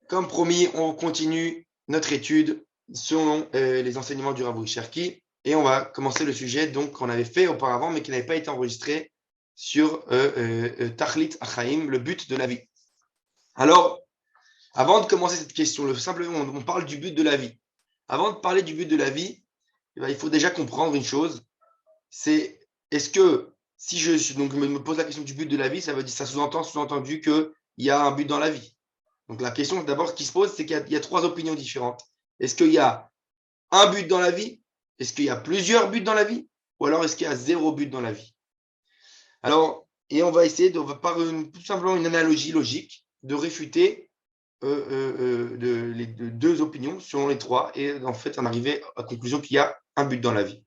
Comme promis, on continue notre étude selon les enseignements du Rav Cherki et on va commencer le sujet donc qu'on avait fait auparavant mais qui n'avait pas été enregistré sur Tachlit Achaim, le but de la vie. Alors, avant de commencer cette question, simplement on parle du but de la vie. Avant de parler du but de la vie, il faut déjà comprendre une chose, c'est est-ce que si donc, me pose la question du but de la vie, ça veut dire ça sous-entendu qu'il y a un but dans la vie. Donc la question d'abord qui se pose, c'est qu'il y a trois opinions différentes. Est-ce qu'il y a un but dans la vie? Est-ce qu'il y a plusieurs buts dans la vie? Ou alors est-ce qu'il y a zéro but dans la vie? Alors, et on va essayer, par tout simplement une analogie logique, de réfuter les deux opinions selon les trois et en fait en arriver à la conclusion qu'il y a un but dans la vie.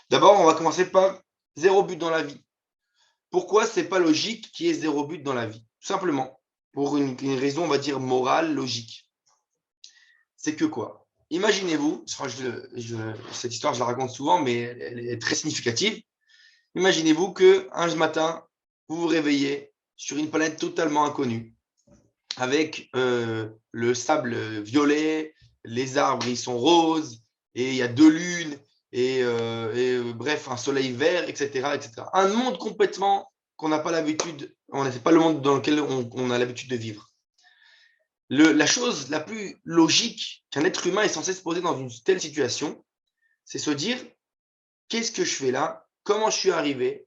D'abord, on va commencer par zéro but dans la vie. Pourquoi c'est pas logique qu'il y ait zéro but dans la vie? Tout simplement, pour une raison, on va dire, morale, logique. C'est que quoi? Imaginez-vous, cette histoire, je la raconte souvent, mais elle est très significative. Imaginez-vous qu'un matin, vous vous réveillez sur une planète totalement inconnue, avec le sable violet, les arbres, ils sont roses, et il y a deux lunes, bref, un soleil vert, etc., etc. Un monde complètement qu'on n'a pas l'habitude, c'est pas le monde dans lequel on a l'habitude de vivre. La chose la plus logique qu'un être humain est censé se poser dans une telle situation, c'est se dire, qu'est-ce que je fais là? Comment je suis arrivé?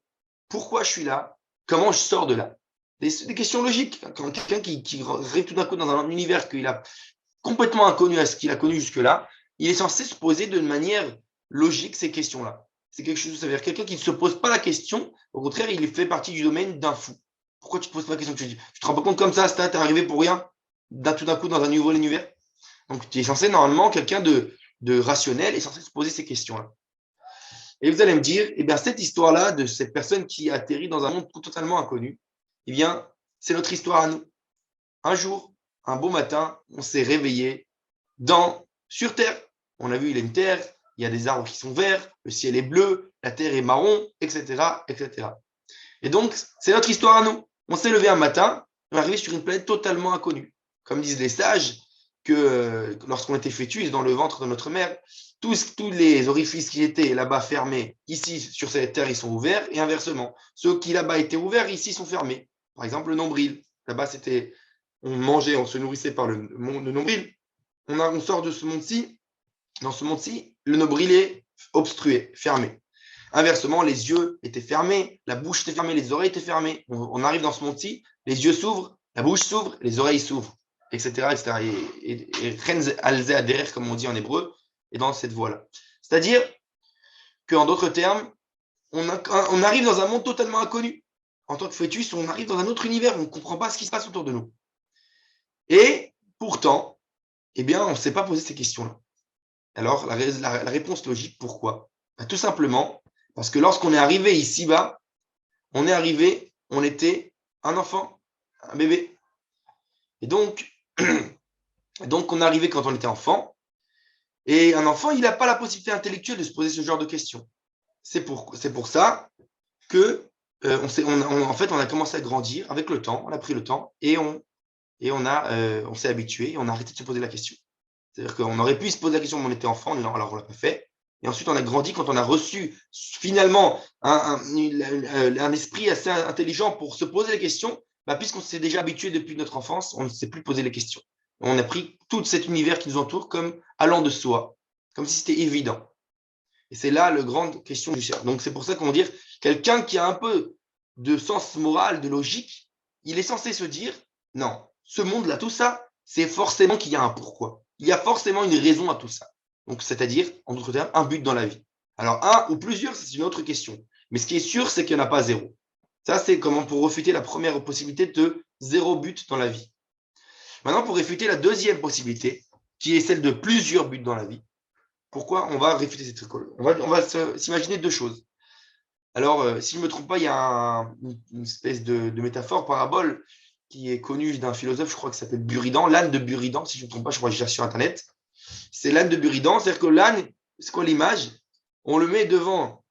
Pourquoi je suis là? Comment je sors de là? Des questions logiques. Quand quelqu'un qui arrive tout d'un coup dans un univers qu'il a complètement inconnu à ce qu'il a connu jusque-là, il est censé se poser de manière logique ces questions-là. C'est quelque chose, ça veut dire quelqu'un qui ne se pose pas la question, au contraire, il fait partie du domaine d'un fou. Pourquoi tu ne te poses pas la question? Tu te rends pas compte comme ça, t'es arrivé pour rien, tout d'un coup dans un nouveau univers? Donc tu es censé, normalement, quelqu'un de rationnel est censé se poser ces questions-là. Et vous allez me dire, eh bien, cette histoire-là de cette personne qui atterrit dans un monde totalement inconnu, eh bien, c'est notre histoire à nous. Un jour, un beau matin, on s'est réveillé sur Terre. On a vu, il y a une Terre, il y a des arbres qui sont verts, le ciel est bleu, la Terre est marron, etc., etc. Et donc, c'est notre histoire à nous. On s'est levé un matin, on est arrivé sur une planète totalement inconnue. Comme disent les sages, que lorsqu'on était fœtus dans le ventre de notre mère, tous les orifices qui étaient là-bas fermés, ici sur cette terre, ils sont ouverts, et inversement, ceux qui là-bas étaient ouverts, ici sont fermés. Par exemple, le nombril. Là-bas, on mangeait, on se nourrissait par le nombril. On sort de ce monde-ci, dans ce monde-ci, le nombril est obstrué, fermé. Inversement, les yeux étaient fermés, la bouche était fermée, les oreilles étaient fermées. On arrive dans ce monde-ci, les yeux s'ouvrent, la bouche s'ouvre, les oreilles s'ouvrent, etc., etc. Et Renz alze aderer, comme on dit en hébreu, est dans cette voie-là. C'est-à-dire qu'en d'autres termes, on arrive dans un monde totalement inconnu. En tant que fœtus, on arrive dans un autre univers, on ne comprend pas ce qui se passe autour de nous. Et pourtant, eh bien, on ne s'est pas posé ces questions-là. Alors, la réponse logique, pourquoi? Tout simplement parce que lorsqu'on est arrivé ici-bas, on était un enfant, un bébé. Et donc on est arrivé quand on était enfant. Et un enfant, il n'a pas la possibilité intellectuelle de se poser ce genre de questions. C'est pour ça que on a commencé à grandir avec le temps, on a pris le temps et on s'est habitué et on a arrêté de se poser la question. C'est-à-dire qu'on aurait pu se poser la question quand on était enfant, alors on l'a pas fait. Et ensuite, on a grandi quand on a reçu finalement un esprit assez intelligent pour se poser les questions. Puisqu'on s'est déjà habitué depuis notre enfance, on ne s'est plus posé les questions. On a pris tout cet univers qui nous entoure comme allant de soi, comme si c'était évident. Et c'est là la grande question du cerveau. Donc c'est pour ça qu'on va dire, quelqu'un qui a un peu de sens moral, de logique, il est censé se dire, non, ce monde-là, tout ça, c'est forcément qu'il y a un pourquoi. Il y a forcément une raison à tout ça. Donc, c'est-à-dire, en d'autres termes, un but dans la vie. Alors, un ou plusieurs, c'est une autre question. Mais ce qui est sûr, c'est qu'il n'y en a pas zéro. Ça, c'est comment pour réfuter la première possibilité de zéro but dans la vie. Maintenant, pour réfuter la deuxième possibilité, qui est celle de plusieurs buts dans la vie, pourquoi on va réfuter cette école? On va s'imaginer deux choses. Alors, si je ne me trompe pas, il y a une espèce de métaphore, parabole, qui est connue d'un philosophe, je crois qu'il s'appelle Buridan, l'âne de Buridan, si je ne me trompe pas, je crois que j'ai sur Internet. C'est l'âne de Buridan, c'est-à-dire que l'âne, c'est quoi l'image? On le met devant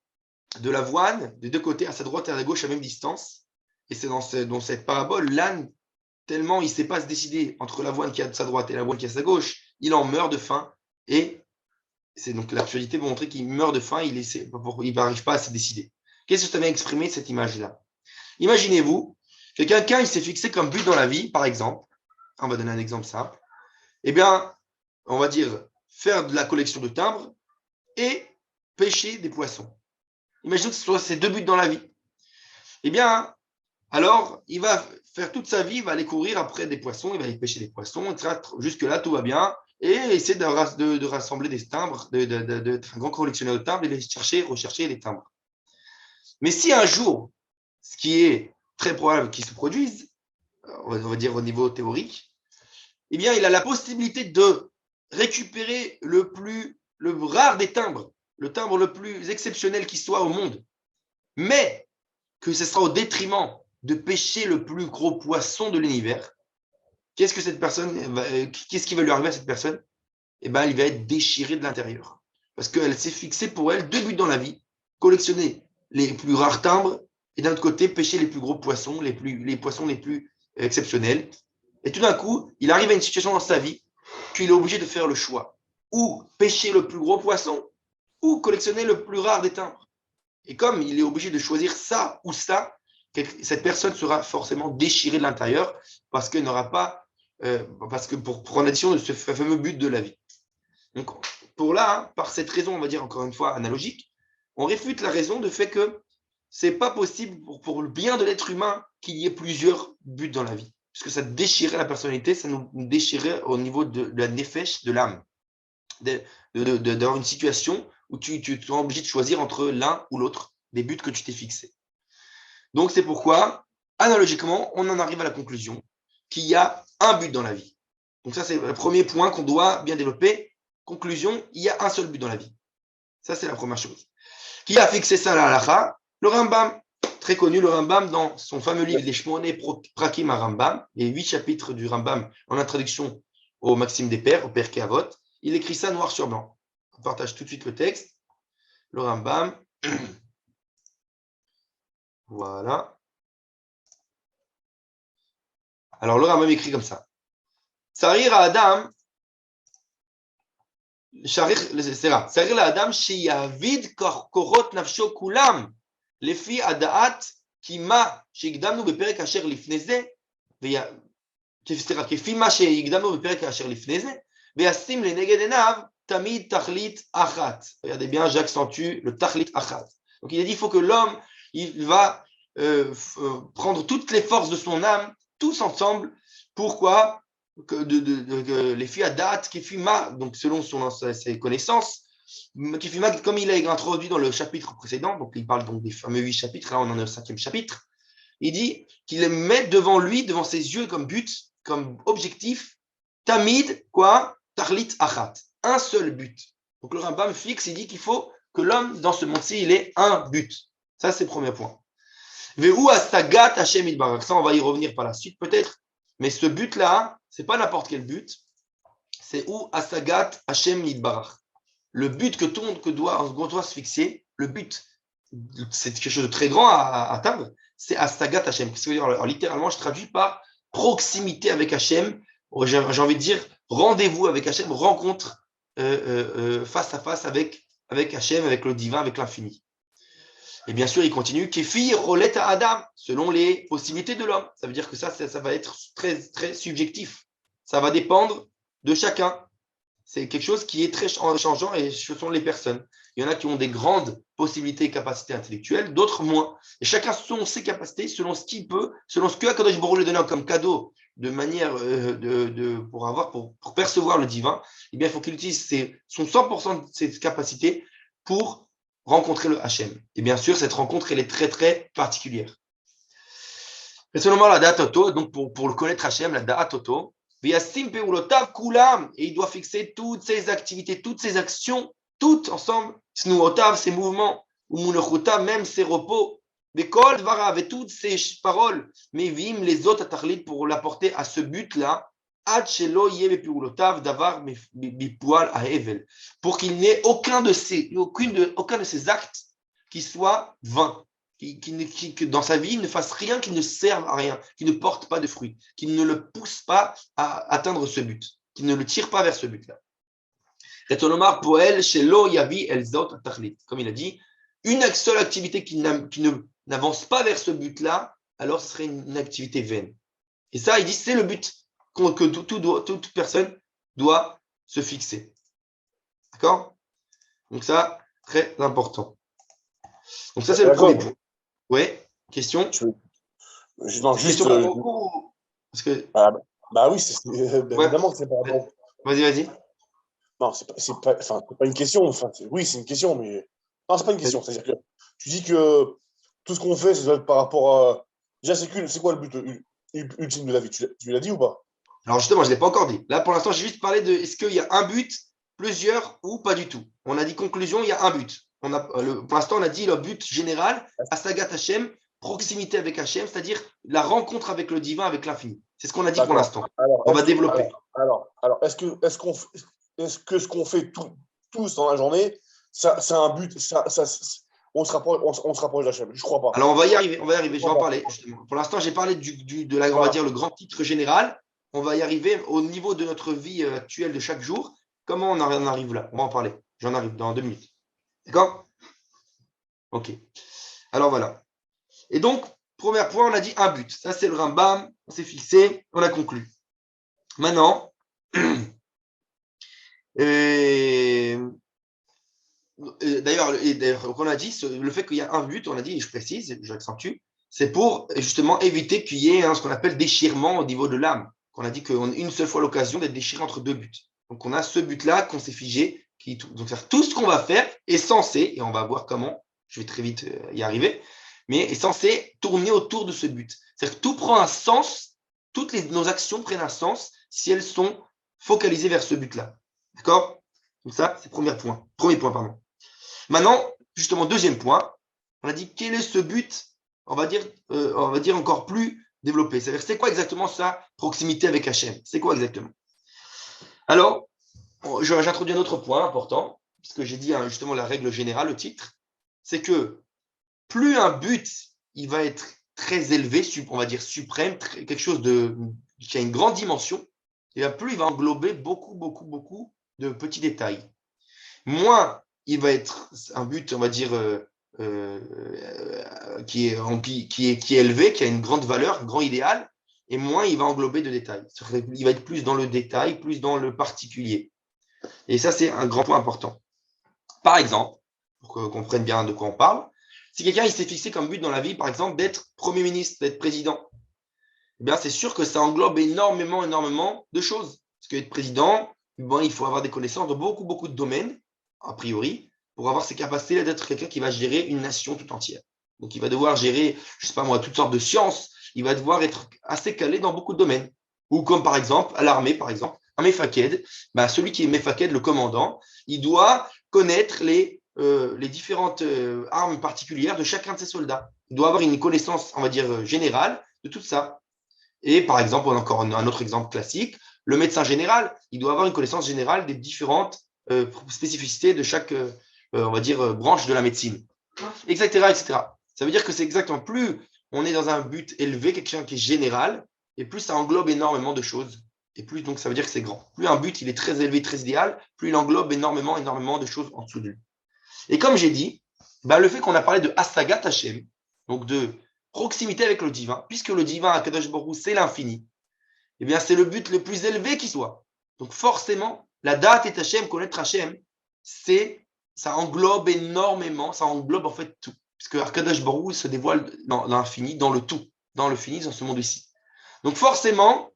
de l'avoine, des deux côtés, à sa droite et à sa gauche, à même distance. Et c'est dans cette parabole, l'âne tellement il ne sait pas se décider entre l'avoine qui est à sa droite et l'avoine qui est à sa gauche, il en meurt de faim. Et c'est donc l'absurdité pour montrer qu'il meurt de faim, il n'arrive pas à se décider. Qu'est-ce que ça vient exprimer cette image-là? Imaginez-vous que quelqu'un il s'est fixé comme but dans la vie, par exemple, on va donner un exemple simple, eh bien, on va dire faire de la collection de timbres et pêcher des poissons. Imaginez que ce soit ces deux buts dans la vie. Eh bien, alors, il va faire toute sa vie, il va aller courir après des poissons, il va aller pêcher des poissons, etc. Jusque-là, tout va bien. Et essayer de rassembler des timbres, d'être un grand collectionneur de timbres et de rechercher les timbres. Mais si un jour, ce qui est très probable qu'il se produise, on va dire au niveau théorique, eh bien, il a la possibilité de récupérer le rare des timbres, le timbre le plus exceptionnel qui soit au monde, mais que ce sera au détriment de pêcher le plus gros poisson de l'univers. Qu'est-ce qui va lui arriver à cette personne? Eh bien, il va être déchiré de l'intérieur. Parce qu'elle s'est fixée pour elle deux buts dans la vie, collectionner les plus rares timbres et d'un autre côté, pêcher les plus gros poissons, les poissons les plus exceptionnels. Et tout d'un coup, il arrive à une situation dans sa vie qu'il est obligé de faire le choix. Ou pêcher le plus gros poisson, ou collectionner le plus rare des timbres. Et comme il est obligé de choisir ça ou ça, cette personne sera forcément déchirée de l'intérieur parce qu'elle n'aura pas, parce que pour prendre l'addition de ce fameux but de la vie. Donc, par cette raison, on va dire encore une fois analogique, on réfute la raison de fait que c'est pas possible pour le bien de l'être humain qu'il y ait plusieurs buts dans la vie. Parce que ça déchirait la personnalité, ça nous déchirait au niveau de la nefesh, de l'âme. D'avoir une situation où tu es obligé de choisir entre l'un ou l'autre des buts que tu t'es fixés. Donc, c'est pourquoi, analogiquement, on en arrive à la conclusion qu'il y a un but dans la vie. Donc, ça, c'est le premier point qu'on doit bien développer. Conclusion, il y a un seul but dans la vie. Ça, c'est la première chose. Qui a fixé ça à la halakha? Le Rambam, très connu, le Rambam, dans son fameux livre, les Shmoné Prakim à Rambam, les 8 chapitres du Rambam en introduction au Maxime des Pères, au Perkei Avot, il écrit ça noir sur blanc. On partage tout de suite le texte. Le Rambam. Voilà. Alors, le Rambam écrit comme ça. Sarir à Adam, Sarir à Adam, sheyavid korot nafsho kulam, lefi adaat, kima shigdamnu beperek asher lifnei ze, כפי מה שהקדמנו בפרק אשר לפני זה, וישים לנגד עיניו תמיד תכלית אחת. Regardez bien, j'accentue le tachlit achat. Donc il a dit, il faut que l'homme, il va prendre toutes les forces de son âme, tous ensemble. Pourquoi? Les filles à date, Kifima, donc selon ses connaissances, Kifima, comme il a introduit dans le chapitre précédent, donc il parle donc des fameux 8 chapitres, là on en est au 5e chapitre, il dit qu'il met devant lui, devant ses yeux comme but, comme objectif, Tamid, quoi? Tarlit achat, un seul but. Donc le Rambam fixe, il dit qu'il faut que l'homme, dans ce monde-ci, il ait un but. Ça, c'est le premier point. Ve'u asagat Hashem yitbarach. Ça, on va y revenir par la suite peut-être. Mais ce but-là, c'est pas n'importe quel but. C'est ou asagat Hashem yitbarach. Le but que on doit se fixer, le but, c'est quelque chose de très grand à atteindre, c'est asagat Hashem. Qu'est-ce que veut dire? Alors, littéralement, je traduis par proximité avec Hashem. J'ai envie de dire rendez-vous avec Hashem, rencontre face à face avec Hashem, avec le divin, avec l'infini. Et bien sûr, il continue, Kefi rolet à Adam, selon les possibilités de l'homme. Ça veut dire que ça va être très, très subjectif. Ça va dépendre de chacun. C'est quelque chose qui est très changeant et ce sont les personnes. Il y en a qui ont des grandes possibilités et capacités intellectuelles, d'autres moins. Et chacun selon ses capacités, selon ce qu'il peut, selon ce que Akadosh Baruch Hu lui donne comme cadeau, de manière pour percevoir le divin, eh bien, il faut qu'il utilise son 100% de ses capacités pour rencontrer le Hachem. Et bien sûr, cette rencontre, elle est très, très particulière. Et seulement la Da'at Toto, donc pour le connaître Hachem, la Da'at Toto, et il doit fixer toutes ses activités, toutes ses actions, toutes ensemble, ses mouvements, ou même ses repos, et toutes ses paroles, mais vim les autres pour l'apporter à ce but-là, pour qu'il n'ait aucun de ses actes qui soit vain, que dans sa vie, il ne fasse rien qui ne serve à rien, qui ne porte pas de fruits, qui ne le pousse pas à atteindre ce but, qui ne le tire pas vers ce but-là. Comme il a dit, une seule activité qui n'avance pas vers ce but-là, alors ce serait une activité vaine. Et ça, il dit, c'est le but que toute personne doit se fixer. D'accord? Donc ça, très important. Donc ça, c'est le premier point. Oui, question? Non, juste. Parce que... bah oui, évidemment que c'est pas bon. Vas-y. Non, c'est pas une question. Oui, c'est une question, mais. Non, c'est pas une question. C'est-à-dire que tu dis que tout ce qu'on fait, ça doit être par rapport à. Déjà, c'est quoi le but ultime de la vie? Tu l'as dit ou pas? Alors justement, je ne l'ai pas encore dit. Là, pour l'instant, j'ai juste parlé de est-ce qu'il y a un but, plusieurs ou pas du tout. On a dit conclusion, il y a un but. Pour l'instant, on a dit le but général, Asagat Hashem, proximité avec Hashem, c'est-à-dire la rencontre avec le divin, avec l'infini. C'est ce qu'on a dit pour l'instant. On va développer. Alors, est-ce que ce qu'on fait tous dans la journée, ça c'est un but, on se rapproche d'Hachem? Je crois pas. Alors, on va y arriver, je vais en parler, justement. Pour l'instant, j'ai parlé on va dire, le grand titre général. On va y arriver au niveau de notre vie actuelle de chaque jour. Comment on en arrive là? On va en parler. J'en arrive dans 2 minutes. D'accord? Ok. Alors, voilà. Et donc, premier point, on a dit un but. Ça, c'est le Rambam. On s'est fixé. On a conclu. Maintenant, d'ailleurs, on a dit, le fait qu'il y a un but, on a dit, et je précise, j'accentue, c'est pour justement éviter qu'il y ait ce qu'on appelle déchirement au niveau de l'âme. Qu'on a dit qu'on a une seule fois l'occasion d'être déchiré entre deux buts. Donc, on a ce but-là qu'on s'est figé. Donc, tout ce qu'on va faire est censé, et on va voir comment, je vais très vite y arriver, mais est censé tourner autour de ce but. C'est-à-dire que tout prend un sens, nos actions prennent un sens si elles sont focalisées vers ce but-là. D'accord? Donc ça, c'est premier point. Maintenant, justement, deuxième point, on a dit quel est ce but, on va dire encore plus développé. C'est-à-dire, c'est quoi exactement sa proximité avec Hachem? C'est quoi exactement? Alors, j'introduis un autre point important, puisque j'ai dit justement la règle générale, le titre, c'est que plus un but, il va être très élevé, on va dire suprême, quelque chose qui a une grande dimension, et bien plus il va englober beaucoup de petits détails. Moins il va être un but, on va dire, qui est élevé, qui a une grande valeur, un grand idéal, et moins il va englober de détails. Il va être plus dans le détail, plus dans le particulier. Et ça, c'est un grand point important. Par exemple, pour qu'on comprenne bien de quoi on parle, si quelqu'un il s'est fixé comme but dans la vie, par exemple, d'être Premier ministre, d'être président, eh bien, c'est sûr que ça englobe énormément de choses. Parce qu'être président, bon, il faut avoir des connaissances dans beaucoup de domaines, a priori, pour avoir ces capacités d'être quelqu'un qui va gérer une nation tout entière. Donc, il va devoir gérer, je ne sais pas moi, toutes sortes de sciences. Il va devoir être assez calé dans beaucoup de domaines. Ou comme par exemple, à l'armée, par exemple, un Mefaked, celui qui est Mefaked, le commandant, il doit connaître les différentes armes particulières de chacun de ses soldats. Il doit avoir une connaissance, on va dire, générale de tout ça. Et par exemple, on a encore un autre exemple classique, le médecin général, il doit avoir une connaissance générale des différentes spécificités de chaque, on va dire, branche de la médecine, etc. Ça veut dire que c'est exactement plus on est dans un but élevé, quelque chose qui est général, et plus ça englobe énormément de choses. Et plus, donc, ça veut dire que c'est grand. Plus un but, il est très élevé, très idéal, plus il englobe énormément de choses en dessous de lui. Et comme j'ai dit, le fait qu'on a parlé de Asagat Hashem, donc de proximité avec le divin, puisque le divin, Akadosh Baruch Hu, c'est l'infini, eh bien, c'est le but le plus élevé qui soit. Donc, forcément, la date et Hashem, connaître Hashem, ça englobe énormément, ça englobe en fait tout. Puisque Akadosh Baruch Hu se dévoile dans l'infini, dans le tout, dans le fini, dans ce monde ici. Donc, forcément,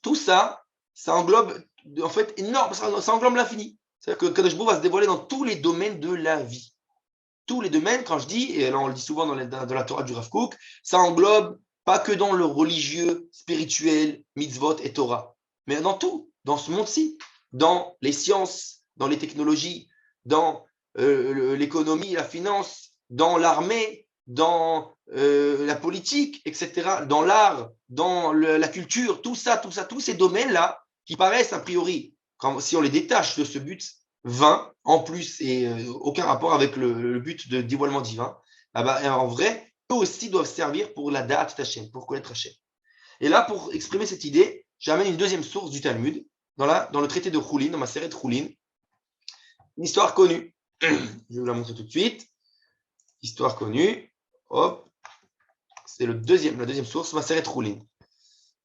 tout ça, ça englobe en fait énorme, ça englobe l'infini. C'est-à-dire que Akadosh Baruch Hu va se dévoiler dans tous les domaines de la vie. Tous les domaines, quand je dis, et alors on le dit souvent dans la Torah du Rav Kook, ça englobe pas que dans le religieux, spirituel, mitzvot et Torah, mais dans tout, dans ce monde-ci, dans les sciences, dans les technologies, dans l'économie, la finance, dans l'armée, dans la politique, etc., dans l'art, dans la culture, tout ça, tous ces domaines-là qui paraissent a priori, si on les détache de ce but vain, en plus, et aucun rapport avec le but de dévoilement divin, Ah bah, en vrai, eux aussi doivent servir pour la date Hachem, pour connaître Hachem. Et là, pour exprimer cette idée, j'amène une deuxième source du Talmud, dans le traité de Choulin, dans ma série de Choulin, une histoire connue. Je vais vous la montrer tout de suite. Histoire connue. Hop. C'est la deuxième source, ma série de Choulin.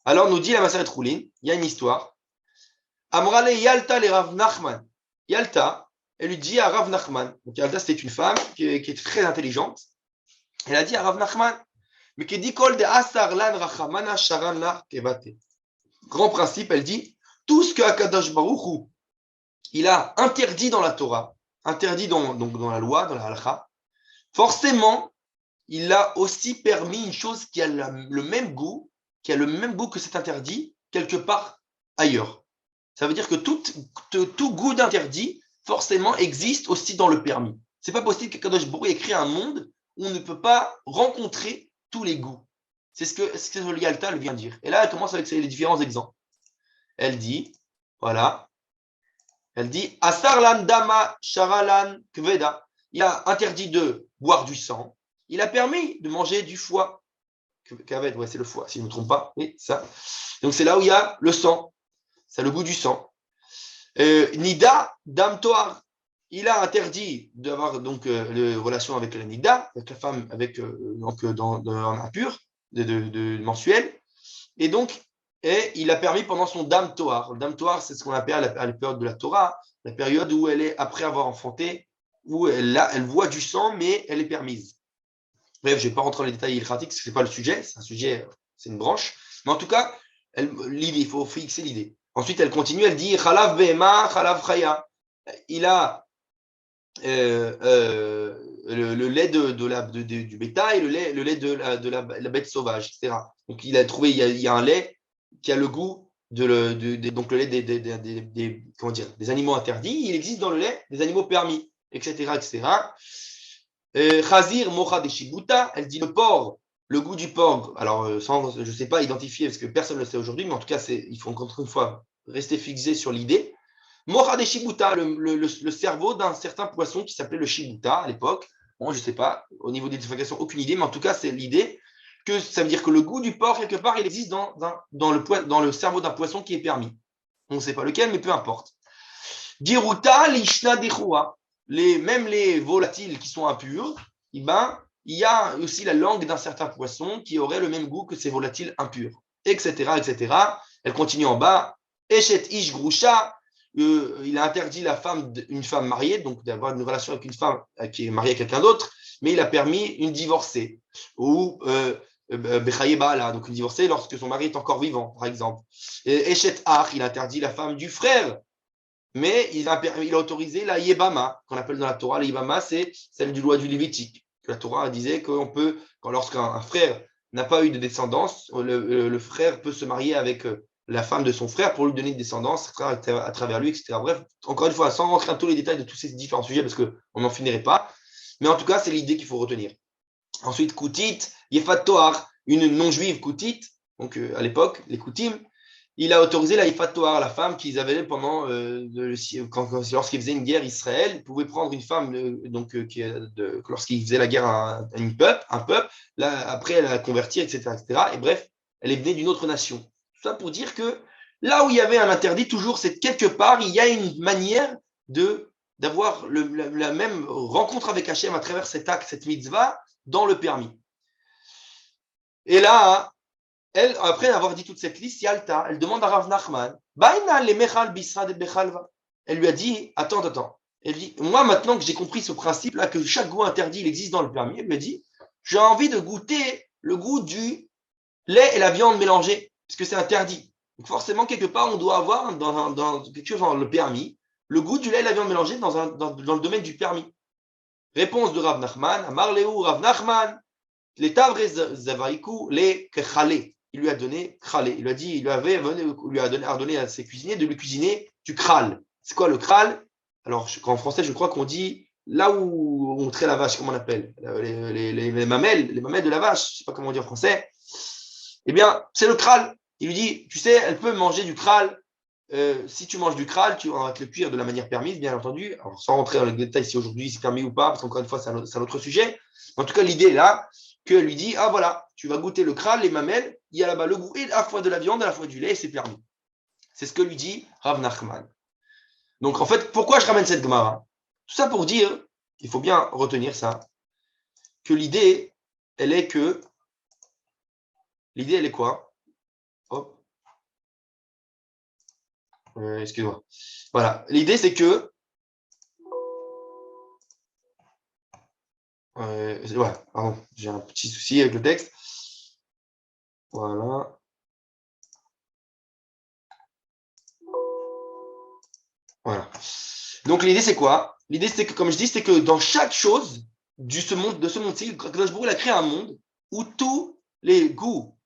Alors, nous dit la Maseret Choulin, il y a une histoire. Amrale Yalta le Rav Nachman. Yalta, elle lui dit à Rav Nachman. Donc, Yalta, c'était une femme qui est très intelligente. Elle a dit à Rav Nachman, mais qui dit Kol de Asar lan Rachamana Sharan la Kevate. Grand principe, elle dit tout ce que Akadosh Baruch Hu, il a interdit dans la Torah, interdit donc dans la loi, dans la halakha, forcément, il a aussi permis une chose qui a le même goût, que cet interdit quelque part ailleurs. Ça veut dire que tout goût d'interdit, forcément, existe aussi dans le permis. C'est pas possible que Kadosh Baruch Hu ait créé un monde où on ne peut pas rencontrer tous les goûts. C'est ce que Yalta vient de dire. Et là, elle commence avec les différents exemples. Elle dit, voilà, elle dit, Asarlan dama sharalan kveda. Il a interdit de boire du sang. Il a permis de manger du foie. Kaved, ouais, c'est le foie, si je ne me trompe pas. Oui, ça. Donc c'est là où il y a le sang. C'est le goût du sang. Nida dam toar. Il a interdit d'avoir donc relation avec la nida, avec la femme, dans un impur, de mensuel. Et donc, il a permis pendant son dam toar. Le dam toar, c'est ce qu'on appelle à la période de la Torah, la période où elle est après avoir enfanté, où elle voit du sang, mais elle est permise. Bref, je ne vais pas rentrer dans les détails ilchatiques, parce que ce n'est pas le sujet, c'est un sujet, c'est une branche. Mais en tout cas, l'idée, il faut fixer l'idée. Ensuite, elle continue, elle dit Chalav Behema, Chalav Chaya. Il a le lait du bétail, le lait de la bête sauvage, etc. Donc, il a trouvé, il y a un lait qui a le goût donc le lait des animaux interdits, il existe dans le lait des animaux permis, etc. etc. Chazir mocha de shibuta, elle dit le porc, le goût du porc. Alors, je ne sais pas identifier parce que personne ne le sait aujourd'hui, mais en tout cas, il faut encore une fois rester fixé sur l'idée. Mocha de shibuta, le cerveau d'un certain poisson qui s'appelait le shibuta à l'époque. Bon, je ne sais pas, au niveau des identifications, aucune idée, mais en tout cas, c'est l'idée que ça veut dire que le goût du porc, quelque part, il existe dans le cerveau d'un poisson qui est permis. On ne sait pas lequel, mais peu importe. Giruta lishna dechua. Même les volatiles qui sont impurs, il y a aussi la langue d'un certain poisson qui aurait le même goût que ces volatiles impurs, etc., etc. Elle continue en bas. Eshet ish grusha, il a interdit une femme mariée, donc d'avoir une relation avec une femme qui est mariée à quelqu'un d'autre, mais il a permis une divorcée, ou Bechaye Baala, donc une divorcée lorsque son mari est encore vivant, par exemple. Eshet ach, il interdit la femme du frère, mais il a autorisé la Yébama, qu'on appelle dans la Torah. La Yébama, c'est celle du loi du Lévitique. La Torah disait qu'on peut, lorsqu'un frère n'a pas eu de descendance, le frère peut se marier avec la femme de son frère pour lui donner une descendance à travers lui, etc. Bref, encore une fois, sans rentrer dans tous les détails de tous ces différents sujets, parce qu'on n'en finirait pas. Mais en tout cas, c'est l'idée qu'il faut retenir. Ensuite, Koutit, Yefat Toar, une non-juive Koutit, donc à l'époque, les Koutim, il a autorisé la Yefat Toar, la femme qu'ils avaient pendant, lorsqu'ils faisaient une guerre Israël, ils pouvaient prendre une femme, lorsqu'ils faisaient la guerre à un peuple, là, après elle a converti, etc., etc. Et bref, elle est venue d'une autre nation. Tout ça pour dire que là où il y avait un interdit, toujours, c'est quelque part, il y a une manière d'avoir la même rencontre avec Hachem à travers cet acte, cette mitzvah, dans le permis. Et là, elle, après avoir dit toute cette liste, Yalta, elle demande à Rav Nachman, elle lui a dit, attends. Elle dit, moi maintenant que j'ai compris ce principe-là, que chaque goût interdit, il existe dans le permis, elle me dit, j'ai envie de goûter le goût du lait et la viande mélangée, parce que c'est interdit. Donc forcément, quelque part, on doit avoir dans quelque chose dans le permis, le goût du lait et la viande mélangée dans le domaine du permis. Réponse de Rav Nachman, Amarleu Rav Nachman, les tavres zavaiku, les kechalé. Il lui a donné khalé. Il lui a donné à ses cuisiniers de lui cuisiner du kral. C'est quoi le kral? Alors, en français, je crois qu'on dit là où on traite la vache, comment on appelle les mamelles de la vache, je ne sais pas comment on dit en français. Eh bien, c'est le kral. Il lui dit, tu sais, elle peut manger du kral si tu manges du kral, tu vas te le cuire de la manière permise, bien entendu. Alors, sans rentrer dans les détails si aujourd'hui c'est permis ou pas, parce qu'encore une fois, c'est un autre sujet. En tout cas, l'idée est là, qu'elle lui dit, ah voilà, tu vas goûter le kral, les mamelles, il y a là-bas le goût et à la fois de la viande, à la fois du lait, et c'est permis. C'est ce que lui dit Rav Nachman. Donc, en fait, pourquoi je ramène cette Gemara? Tout ça pour dire, il faut bien retenir ça, que l'idée, elle est que, l'idée, elle est quoi? Hop. Excuse-moi. Voilà. L'idée, c'est que, voilà, pardon, j'ai un petit souci avec le texte. Voilà. Voilà. Donc l'idée c'est quoi? L'idée c'est que, comme je dis, c'est que dans chaque chose de ce monde-ci, Kadosh Baruch Hu a créé un monde où tous les goûts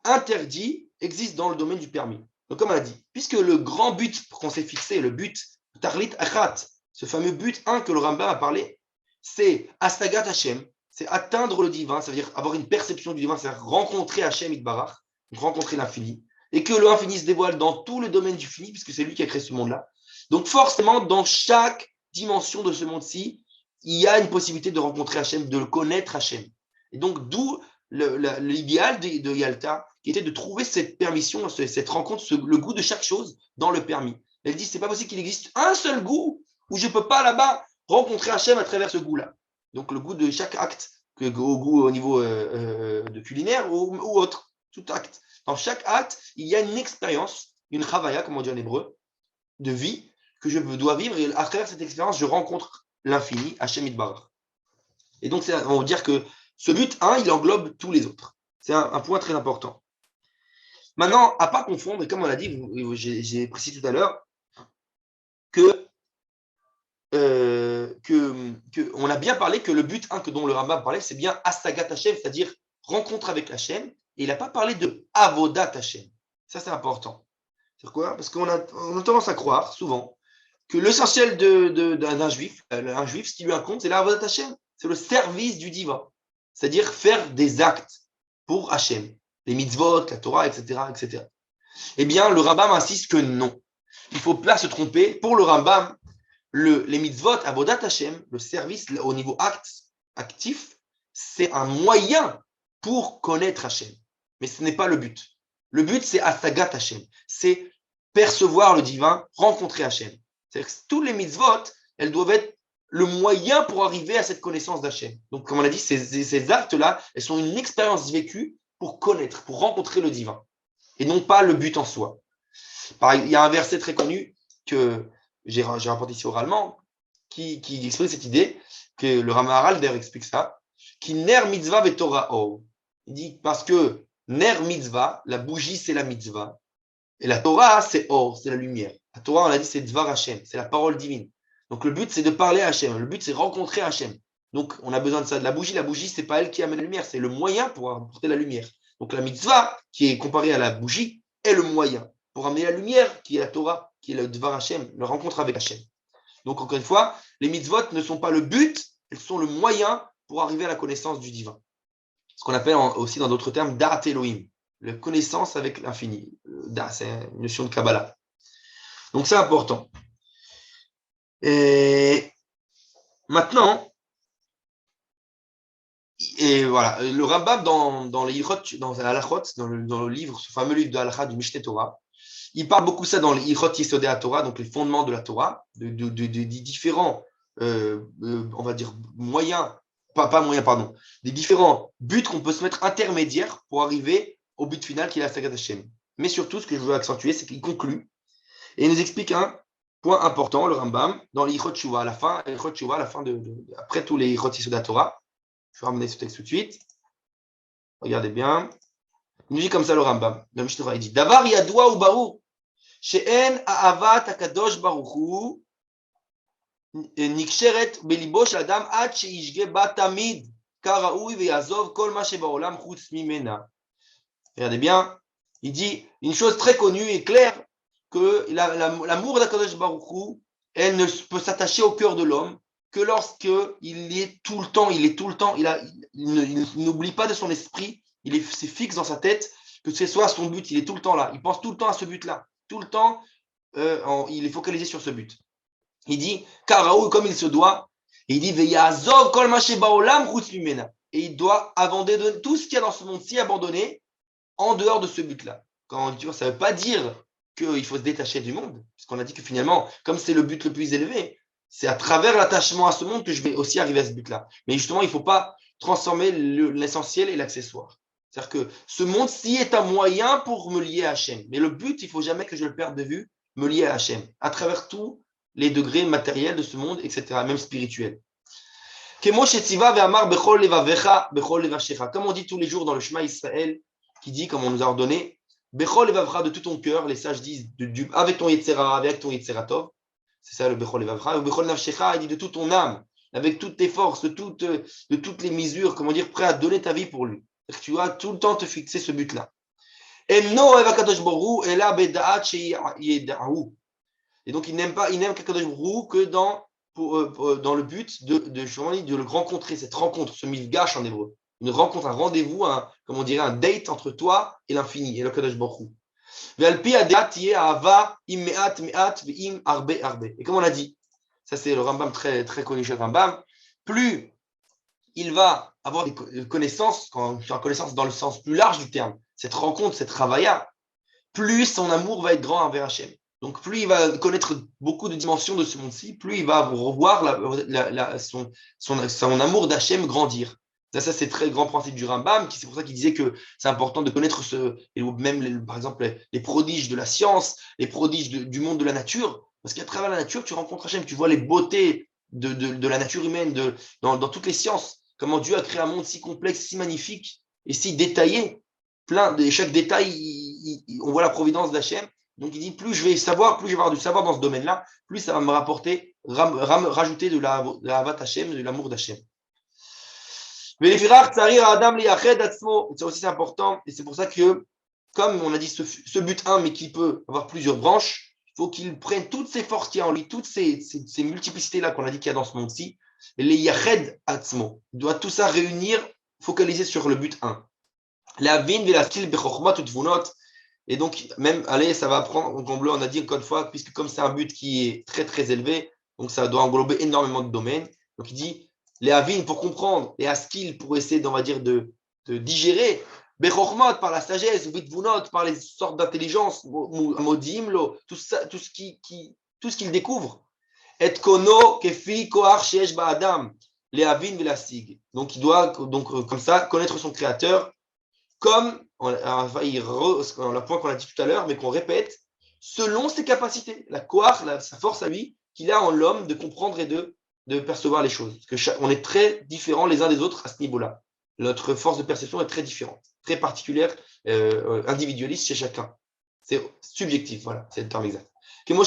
interdits existent dans le domaine du permis. Donc comme on a dit, puisque le grand but qu'on s'est fixé, le but Tarlit Achat, ce fameux but 1 que le Rambam a parlé, c'est Astagat Hashem, c'est atteindre le divin, ça veut dire avoir une perception du divin, c'est-à-dire rencontrer Hashem Itbarach, rencontrer l'infini, et que l'infini se dévoile dans tout le domaine du fini, puisque c'est lui qui a créé ce monde-là. Donc forcément, dans chaque dimension de ce monde-ci, il y a une possibilité de rencontrer Hashem, de le connaître Hashem. Et donc d'où l'idéal de Yalta, qui était de trouver cette permission, cette rencontre, le goût de chaque chose dans le permis. Elle dit, c'est pas possible qu'il existe un seul goût où je peux pas là-bas rencontrer Hachem à travers ce goût-là. Donc le goût de chaque acte, au goût au niveau de culinaire ou autre, tout acte. Dans chaque acte, il y a une expérience, une chavaya, comme on dit en hébreu, de vie que je dois vivre, et à travers cette expérience, je rencontre l'infini, Hachem Itbarach. Et donc, on va dire que ce but 1, il englobe tous les autres. C'est un point très important. Maintenant, à ne pas confondre, et comme on l'a dit, j'ai précisé tout à l'heure, on a bien parlé que le but 1 dont le Rambam parlait, c'est bien Astagat Hashem, c'est-à-dire rencontre avec Hashem, et il n'a pas parlé de Avodat Hashem. Ça, c'est important. C'est quoi? Parce qu'on a tendance à croire, souvent, que l'essentiel d'un juif, un juif, ce qui lui incombe, c'est l'Avodat Hashem, c'est le service du divin, c'est-à-dire faire des actes pour Hashem, les mitzvot, la Torah, etc., etc. Eh bien, le Rambam insiste que non. Il ne faut pas se tromper. Pour le Rambam, les mitzvot, avodat Hashem, le service au niveau actif, c'est un moyen pour connaître Hashem. Mais ce n'est pas le but. Le but, c'est asagat Hashem. C'est percevoir le divin, rencontrer Hashem. C'est-à-dire que tous les mitzvot, elles doivent être le moyen pour arriver à cette connaissance d'Hashem. Donc, comme on a dit, ces actes-là, elles sont une expérience vécue pour connaître, pour rencontrer le divin. Et non pas le but en soi. Il y a un verset très connu que j'ai rapporté ici oralement qui exprime cette idée, que le Ramaharal d'ailleurs explique ça, qui ner mitzvah vetorah or. Il dit parce que ner mitzvah, la bougie c'est la mitzvah, et la Torah c'est or, c'est la lumière. La Torah, on l'a dit, c'est Dvar Hashem, c'est la parole divine. Donc le but c'est de parler à Hashem, le but c'est rencontrer Hashem. Donc on a besoin de ça. De la bougie c'est pas elle qui amène la lumière, c'est le moyen pour apporter la lumière. Donc la mitzvah, qui est comparée à la bougie, est le moyen pour amener la lumière, qui est la Torah, qui est le Dvar Hashem, la rencontre avec Hashem. Donc encore une fois, les mitzvot ne sont pas le but, elles sont le moyen pour arriver à la connaissance du divin. Ce qu'on appelle aussi dans d'autres termes Da'at Elohim, la connaissance avec l'infini. C'est une notion de Kabbalah. Donc c'est important. Et maintenant, et voilà, le Rambam dans les Hilchot, dans le livre, ce fameux livre de Halakha du Mishneh Torah, il parle beaucoup ça dans les Hilchot Yesodei HaTorah, donc les fondements de la Torah, des différents, on va dire, moyens, pas moyens, pardon, des différents buts qu'on peut se mettre intermédiaires pour arriver au but final qui est la Asagat Hashem. Mais surtout, ce que je veux accentuer, c'est qu'il conclut et il nous explique un point important, le Rambam, dans les Hilchot Teshuvah, à la fin, après tous les Hilchot Yesodei HaTorah. Je vais ramener ce texte tout de suite. Regardez bien. Il nous dit comme ça le Rambam. Le Mishneh Torah, il dit Davar yadoua ou barur, she'en ha'avat hakadosh baruch hu niksheret belibo shel adam ad she'yishge ba tamid karaoui ve'yazov kol ma shebaolam chutz mimena. Regardez bien. Il dit une chose très connue et claire, que l'amour d'Akadosh baruch hu, elle ne peut s'attacher au cœur de l'homme que lorsqu'il est tout le temps, il n'oublie pas de son esprit, c'est fixe dans sa tête, que ce soit son but, il est tout le temps là, il pense tout le temps à ce but-là, tout le temps il est focalisé sur ce but. Il dit, Karaou, comme il se doit, et il dit, Veyazov kol ma shebaolam chutz mimena. Et il doit abandonner tout ce qu'il y a dans ce monde-ci, abandonner en dehors de ce but-là. Quand on dit, ça ne veut pas dire qu'il faut se détacher du monde, parce qu'on a dit que finalement, comme c'est le but le plus élevé, c'est à travers l'attachement à ce monde que je vais aussi arriver à ce but-là. Mais justement, il ne faut pas transformer l'essentiel et l'accessoire. C'est-à-dire que ce monde-ci est un moyen pour me lier à Hachem. Mais le but, il ne faut jamais que je le perde de vue, me lier à Hachem, à travers tous les degrés matériels de ce monde, etc., même spirituels. Comme on dit tous les jours dans le Shema Israël, qui dit, comme on nous a ordonné, Bechol Evavcha de tout ton cœur, les sages disent avec ton Yetzera, avec ton Yetzeratov, c'est ça le Bechol Evavcha, Bechol Nafshecha, il dit de toute ton âme, avec toutes tes forces, de toutes les mesures, comment dire, prêt à donner ta vie pour lui. Tu dois tout le temps te fixer ce but-là. Et donc il n'aime Kadosh Baruch Hu que dans le but de le rencontrer, cette rencontre, ce mifgash en hébreu. Une rencontre, un rendez-vous, comme on dirait, un date entre toi et l'infini, et le Kadosh Baruch Hu. Et comme on l'a dit, ça c'est le Rambam très, très connu chez le Rambam, plus il va avoir des connaissances, quand tu as connaissance dans le sens plus large du terme, cette rencontre, cette ravaya, plus son amour va être grand envers Hachem. Donc, plus il va connaître beaucoup de dimensions de ce monde-ci, plus il va revoir son amour d'Hachem grandir. Ça c'est très grand principe du Rambam, c'est pour ça qu'il disait que c'est important de connaître par exemple, les prodiges de la science, les prodiges du monde de la nature, parce qu'à travers la nature, tu rencontres Hachem, tu vois les beautés de la nature humaine, dans toutes les sciences, comment Dieu a créé un monde si complexe, si magnifique et si détaillé. Chaque détail, on voit la providence d'Hachem. Donc il dit, plus je vais avoir du savoir dans ce domaine-là, plus ça va me rapporter, rajouter de la Havat Hachem, de l'amour d'Hachem. Mais ça aussi c'est important, et c'est pour ça que, comme on a dit, ce but 1, mais qui peut avoir plusieurs branches, il faut qu'il prenne toutes ces forces qu'il y a en lui, toutes ces multiplicités-là qu'on a dit qu'il y a dans ce monde-ci, et les Yached Atzmo. Il doit tout ça réunir, focaliser sur le but 1. La vin la skill bechorma tout vunot. Et donc, même, allez, ça va prendre, on a dit encore une fois, puisque comme c'est un but qui est très, très élevé, donc ça doit englober énormément de domaines. Donc, il dit, les avin pour comprendre, les askil pour essayer, on va dire, de digérer, bechorma par la sagesse, vitvunot par les sortes d'intelligence, modimlo, tout ce qu'il découvre. Et kono kefi koach sheesh ba'adam, les avin velasig. Donc, il doit, comme ça, connaître son créateur, comme le point qu'on a dit tout à l'heure, mais qu'on répète, selon ses capacités, sa force à lui, qu'il a en l'homme de comprendre et de percevoir les choses. Parce que on est très différents les uns des autres à ce niveau-là. Notre force de perception est très différente, très particulière, individualiste chez chacun. C'est subjectif, voilà, c'est le terme exact. Comme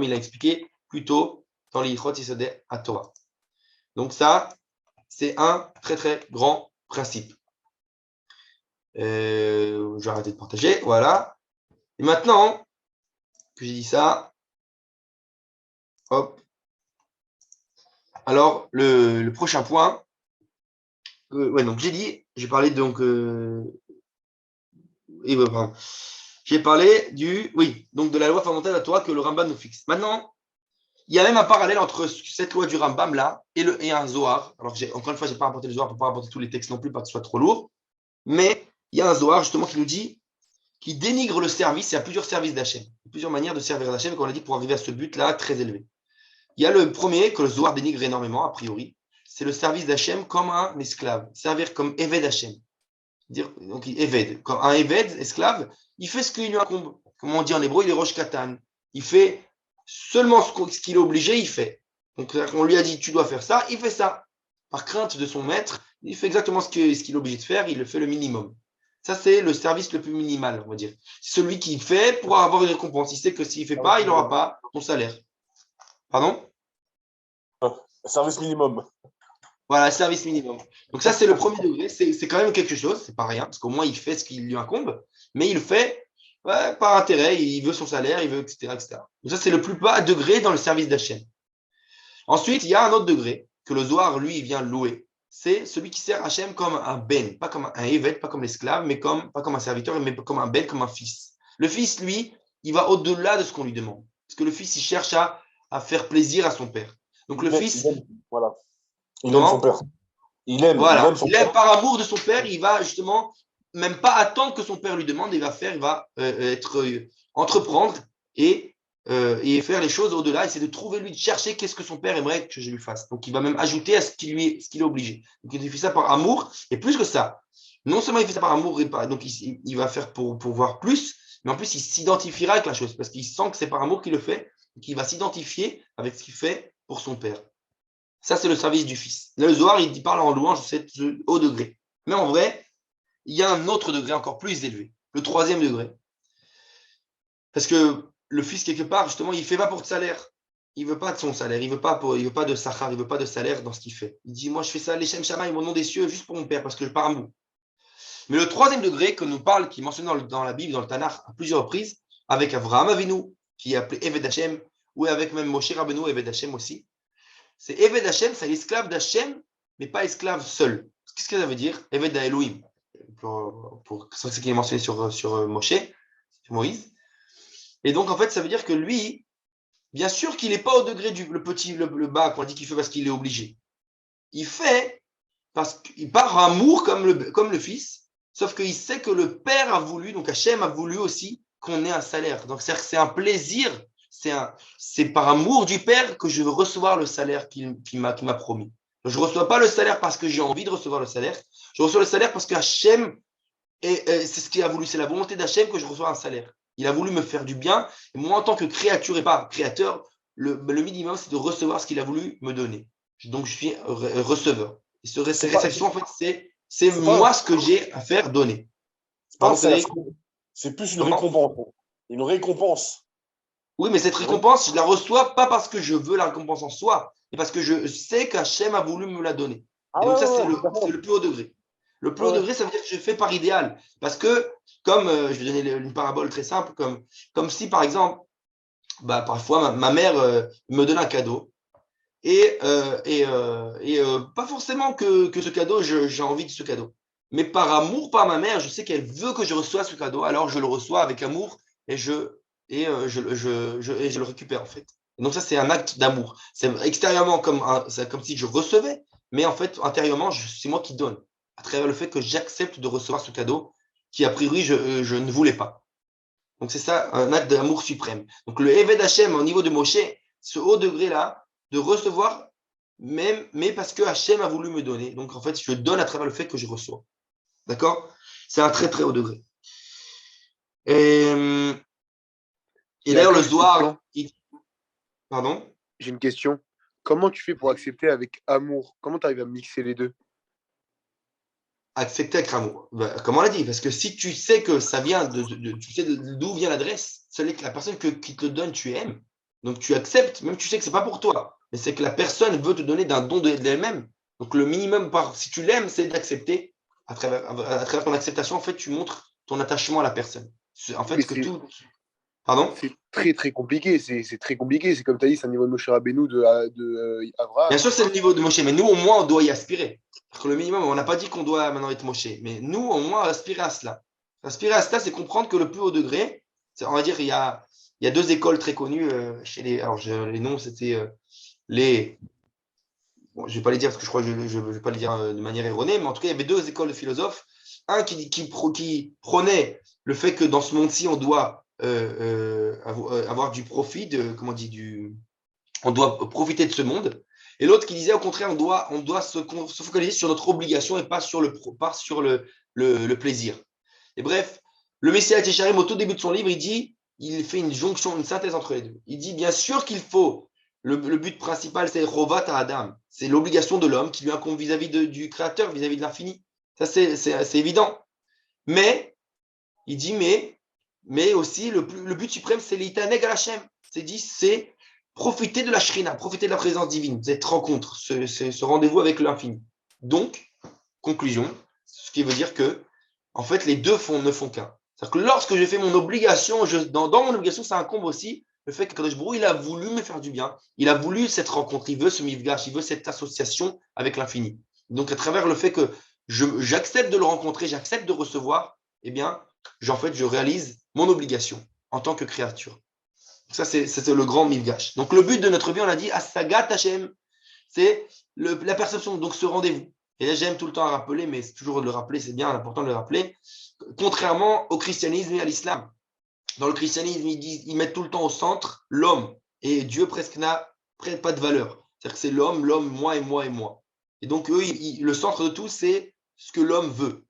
il a expliqué plus tôt dans l'Ichot Yesodei HaTorah. Donc ça, c'est un très très grand principe. Je vais arrêter de partager, voilà. Et maintenant que j'ai dit ça, hop. Alors, le prochain point, donc j'ai parlé donc, j'ai parlé donc de la loi fondamentale de la Torah que le Rambam nous fixe. Maintenant, il y a même un parallèle entre cette loi du Rambam là et un Zohar. Alors, encore une fois, je n'ai pas apporté le Zohar pour ne pas apporter tous les textes non plus, pas que ce soit trop lourd, mais il y a un Zohar justement qui nous dit, qui dénigre le service. Il y a plusieurs services d'Hachem, plusieurs manières de servir d'Hachem, comme on a dit, pour arriver à ce but-là très élevé. Il y a le premier que le Zohar dénigre énormément, a priori, c'est le service d'Hachem comme un esclave, servir comme Eved Hachem. Donc, Eved, comme un Eved, esclave, il fait ce qu'il lui incombe. Comme on dit en hébreu, il est Rosh Katan. Il fait seulement ce qu'il est obligé, il fait. Donc, on lui a dit, tu dois faire ça, il fait ça. Par crainte de son maître, il fait exactement ce qu'il est obligé de faire, il le fait le minimum. Ça, c'est le service le plus minimal, on va dire. C'est celui qui fait pour avoir une récompense. Il sait que s'il ne fait pas, il n'aura pas son salaire. Pardon ? Service minimum. Voilà, service minimum. Donc ça, c'est le premier degré. C'est quand même quelque chose, c'est pas rien, parce qu'au moins, il fait ce qui lui incombe, mais il le fait par intérêt, il veut son salaire, il veut, etc., etc. Donc ça, c'est le plus bas degré dans le service d'Hachem. Ensuite, il y a un autre degré que le Zohar, lui, vient louer. C'est celui qui sert Hachem comme un ben, pas comme un évêque, pas comme l'esclave, pas comme un serviteur, mais comme un ben, comme un fils. Le fils, lui, il va au-delà de ce qu'on lui demande. Parce que le fils, il cherche à faire plaisir à son père. Donc le fils, voilà. Il aime son comment? père. Il aime Voilà, son il aime père. par amour de son père, il va justement même pas attendre que son père lui demande, il va entreprendre et faire les choses au-delà, essayer de trouver lui, de chercher qu'est-ce que son père aimerait que je lui fasse. Donc il va même ajouter à ce qu'il est obligé. Donc il fait ça par amour, et plus que ça. Non seulement il fait ça par amour, donc il va faire pour voir plus, mais en plus il s'identifiera avec la chose, parce qu'il sent que c'est par amour qu'il le fait, donc il va s'identifier avec ce qu'il fait pour son père. Ça, c'est le service du Fils. Là, le Zohar, il parle en louange de cet haut degré. Mais en vrai, il y a un autre degré encore plus élevé, le troisième degré. Parce que le Fils, quelque part, justement, il ne fait pas pour de salaire. Il ne veut pas de son salaire, il ne veut pas de sachar, il ne veut pas de salaire dans ce qu'il fait. Il dit, moi, je fais ça, les Shem Shamaï, mon nom des cieux, juste pour mon père, parce que je pars amour. Mais le troisième degré que nous parle, qui est mentionné dans la Bible, dans le Tanakh, à plusieurs reprises, avec Avraham Avinu, qui est appelé Eved Hashem, ou avec même Moshe Rabbeinu, Eved Hashem aussi, c'est Eved Hashem, c'est l'esclave d'Hashem, mais pas esclave seul. Qu'est-ce que ça veut dire? Eved Elohim. C'est ce qui est mentionné sur Moshe, sur Moïse. Et donc, en fait, ça veut dire que lui, bien sûr qu'il n'est pas au degré le bas qu'on dit qu'il fait parce qu'il est obligé. Il fait parce qu'il part amour comme le fils, sauf qu'il sait que le père a voulu, donc Hachem a voulu aussi qu'on ait un salaire. Donc, c'est un plaisir, c'est par amour du père que je veux recevoir le salaire qu'il m'a promis. Donc, je ne reçois pas le salaire parce que j'ai envie de recevoir le salaire, je reçois le salaire parce que Hachem, c'est ce qu'il a voulu, c'est la volonté d'Hachem que je reçois un salaire. Il a voulu me faire du bien, et moi en tant que créature et pas créateur, le minimum c'est de recevoir ce qu'il a voulu me donner. Donc je suis receveur. Et cette réception, en fait, c'est moi ce que j'ai à faire donner. C'est plus une récompense. Une récompense. Oui, mais cette récompense, je ne la reçois pas parce que je veux la récompense en soi, mais parce que je sais qu'Hachem a voulu me la donner. Et donc ça, c'est le plus haut degré. Le plus haut degré, ça veut dire que je fais par idéal. Parce que, comme je vais donner une parabole très simple, comme si, par exemple, parfois, ma mère me donne un cadeau. Et pas forcément que ce cadeau, j'ai envie de ce cadeau. Mais par amour, par ma mère, je sais qu'elle veut que je reçoive ce cadeau. Alors, je le reçois avec amour et je le récupère, en fait. Et donc, ça, c'est un acte d'amour. C'est extérieurement c'est comme si je recevais, mais en fait, intérieurement, c'est moi qui donne. À travers le fait que j'accepte de recevoir ce cadeau qui, a priori, je ne voulais pas. Donc, c'est ça, un acte d'amour suprême. Donc, le Eved Hashem, au niveau de Moshe, ce haut degré-là, de recevoir, mais parce que Hachem a voulu me donner. Donc, en fait, je donne à travers le fait que je reçois. D'accord? C'est un très, très haut degré. Et d'ailleurs, le Zohar... Pardon? J'ai une question. Comment tu fais pour accepter avec amour? Comment tu arrives à mixer les deux? Accepter avec amour. Comme on l'a dit, parce que si tu sais que ça vient tu sais d'où vient l'adresse, c'est que la personne qui te le donne, tu aimes. Donc tu acceptes, même tu sais que c'est pas pour toi, mais c'est que la personne veut te donner d'un don d'elle-même. Donc le minimum, si tu l'aimes, c'est d'accepter. À travers ton acceptation, en fait, tu montres ton attachement à la personne. En fait, que tout. Pardon? C'est très très compliqué. C'est très compliqué. C'est comme tu as dit, c'est un niveau de Moshe Rabbeinu de Avraham. Bien sûr, c'est le niveau de Moshe, mais nous, au moins, on doit y aspirer. Parce que le minimum, on n'a pas dit qu'on doit maintenant être Moshe, mais nous, au moins, aspirer à cela. Aspirer à cela, c'est comprendre que le plus haut degré, on va dire, il y a deux écoles très connues chez les. Alors, les noms, c'était les. Bon, je ne vais pas les dire parce que je crois que je ne vais pas les dire de manière erronée, mais en tout cas, il y avait deux écoles de philosophes. Un qui prônait le fait que dans ce monde-ci, on doit avoir du profit, on doit profiter de ce monde. Et l'autre qui disait au contraire, on doit se focaliser sur notre obligation et pas sur le plaisir. Et bref, le Messie Yesharim, au tout début de son livre, il fait une jonction, une synthèse entre les deux. Il dit bien sûr qu'il faut, le but principal, c'est Chovat Adam, c'est l'obligation de l'homme qui lui incombe vis-à-vis du Créateur, vis-à-vis de l'infini. Ça, c'est évident. Mais, il dit, mais aussi, le but suprême, c'est l'Itaneg Hashem. C'est profiter de la Shrina, profiter de la présence divine, cette rencontre, ce rendez-vous avec l'infini. Donc, conclusion, ce qui veut dire que, en fait, les deux ne font qu'un. C'est-à-dire que lorsque je fais mon obligation, dans mon obligation, ça incombe aussi le fait que Kadosh Baruch Hu, il a voulu me faire du bien, il a voulu cette rencontre, il veut ce mifgash, il veut cette association avec l'infini. Donc, à travers le fait que j'accepte de le rencontrer, j'accepte de recevoir, eh bien, en fait, je réalise mon obligation en tant que créature. Ça, c'est le grand Mifgash. Donc, le but de notre vie, on l'a dit, Asagat Hashem, c'est la perception, donc ce rendez-vous. Et là, j'aime tout le temps à rappeler, mais c'est toujours de le rappeler, c'est bien, important de le rappeler. Contrairement au christianisme et à l'islam. Dans le christianisme, ils mettent tout le temps au centre l'homme. Et Dieu presque n'a pas de valeur. C'est-à-dire que c'est l'homme, moi et moi et moi. Et donc, eux, le centre de tout, c'est ce que l'homme veut.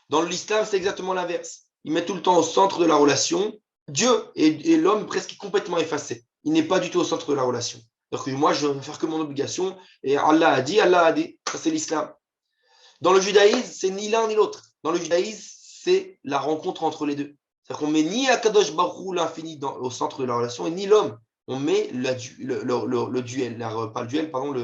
Dans l'islam, c'est exactement l'inverse. Ils mettent tout le temps au centre de la relation Dieu et l'homme presque complètement effacé. Il n'est pas du tout au centre de la relation. Donc, moi, je ne veux faire que mon obligation. Et Allah a dit. Ça, c'est l'islam. Dans le judaïsme, c'est ni l'un ni l'autre. Dans le judaïsme, c'est la rencontre entre les deux. C'est-à-dire qu'on met ni Akadosh Baruch Hu, l'infini, au centre de la relation, et ni l'homme. On met le duel, pas le duel, pardon,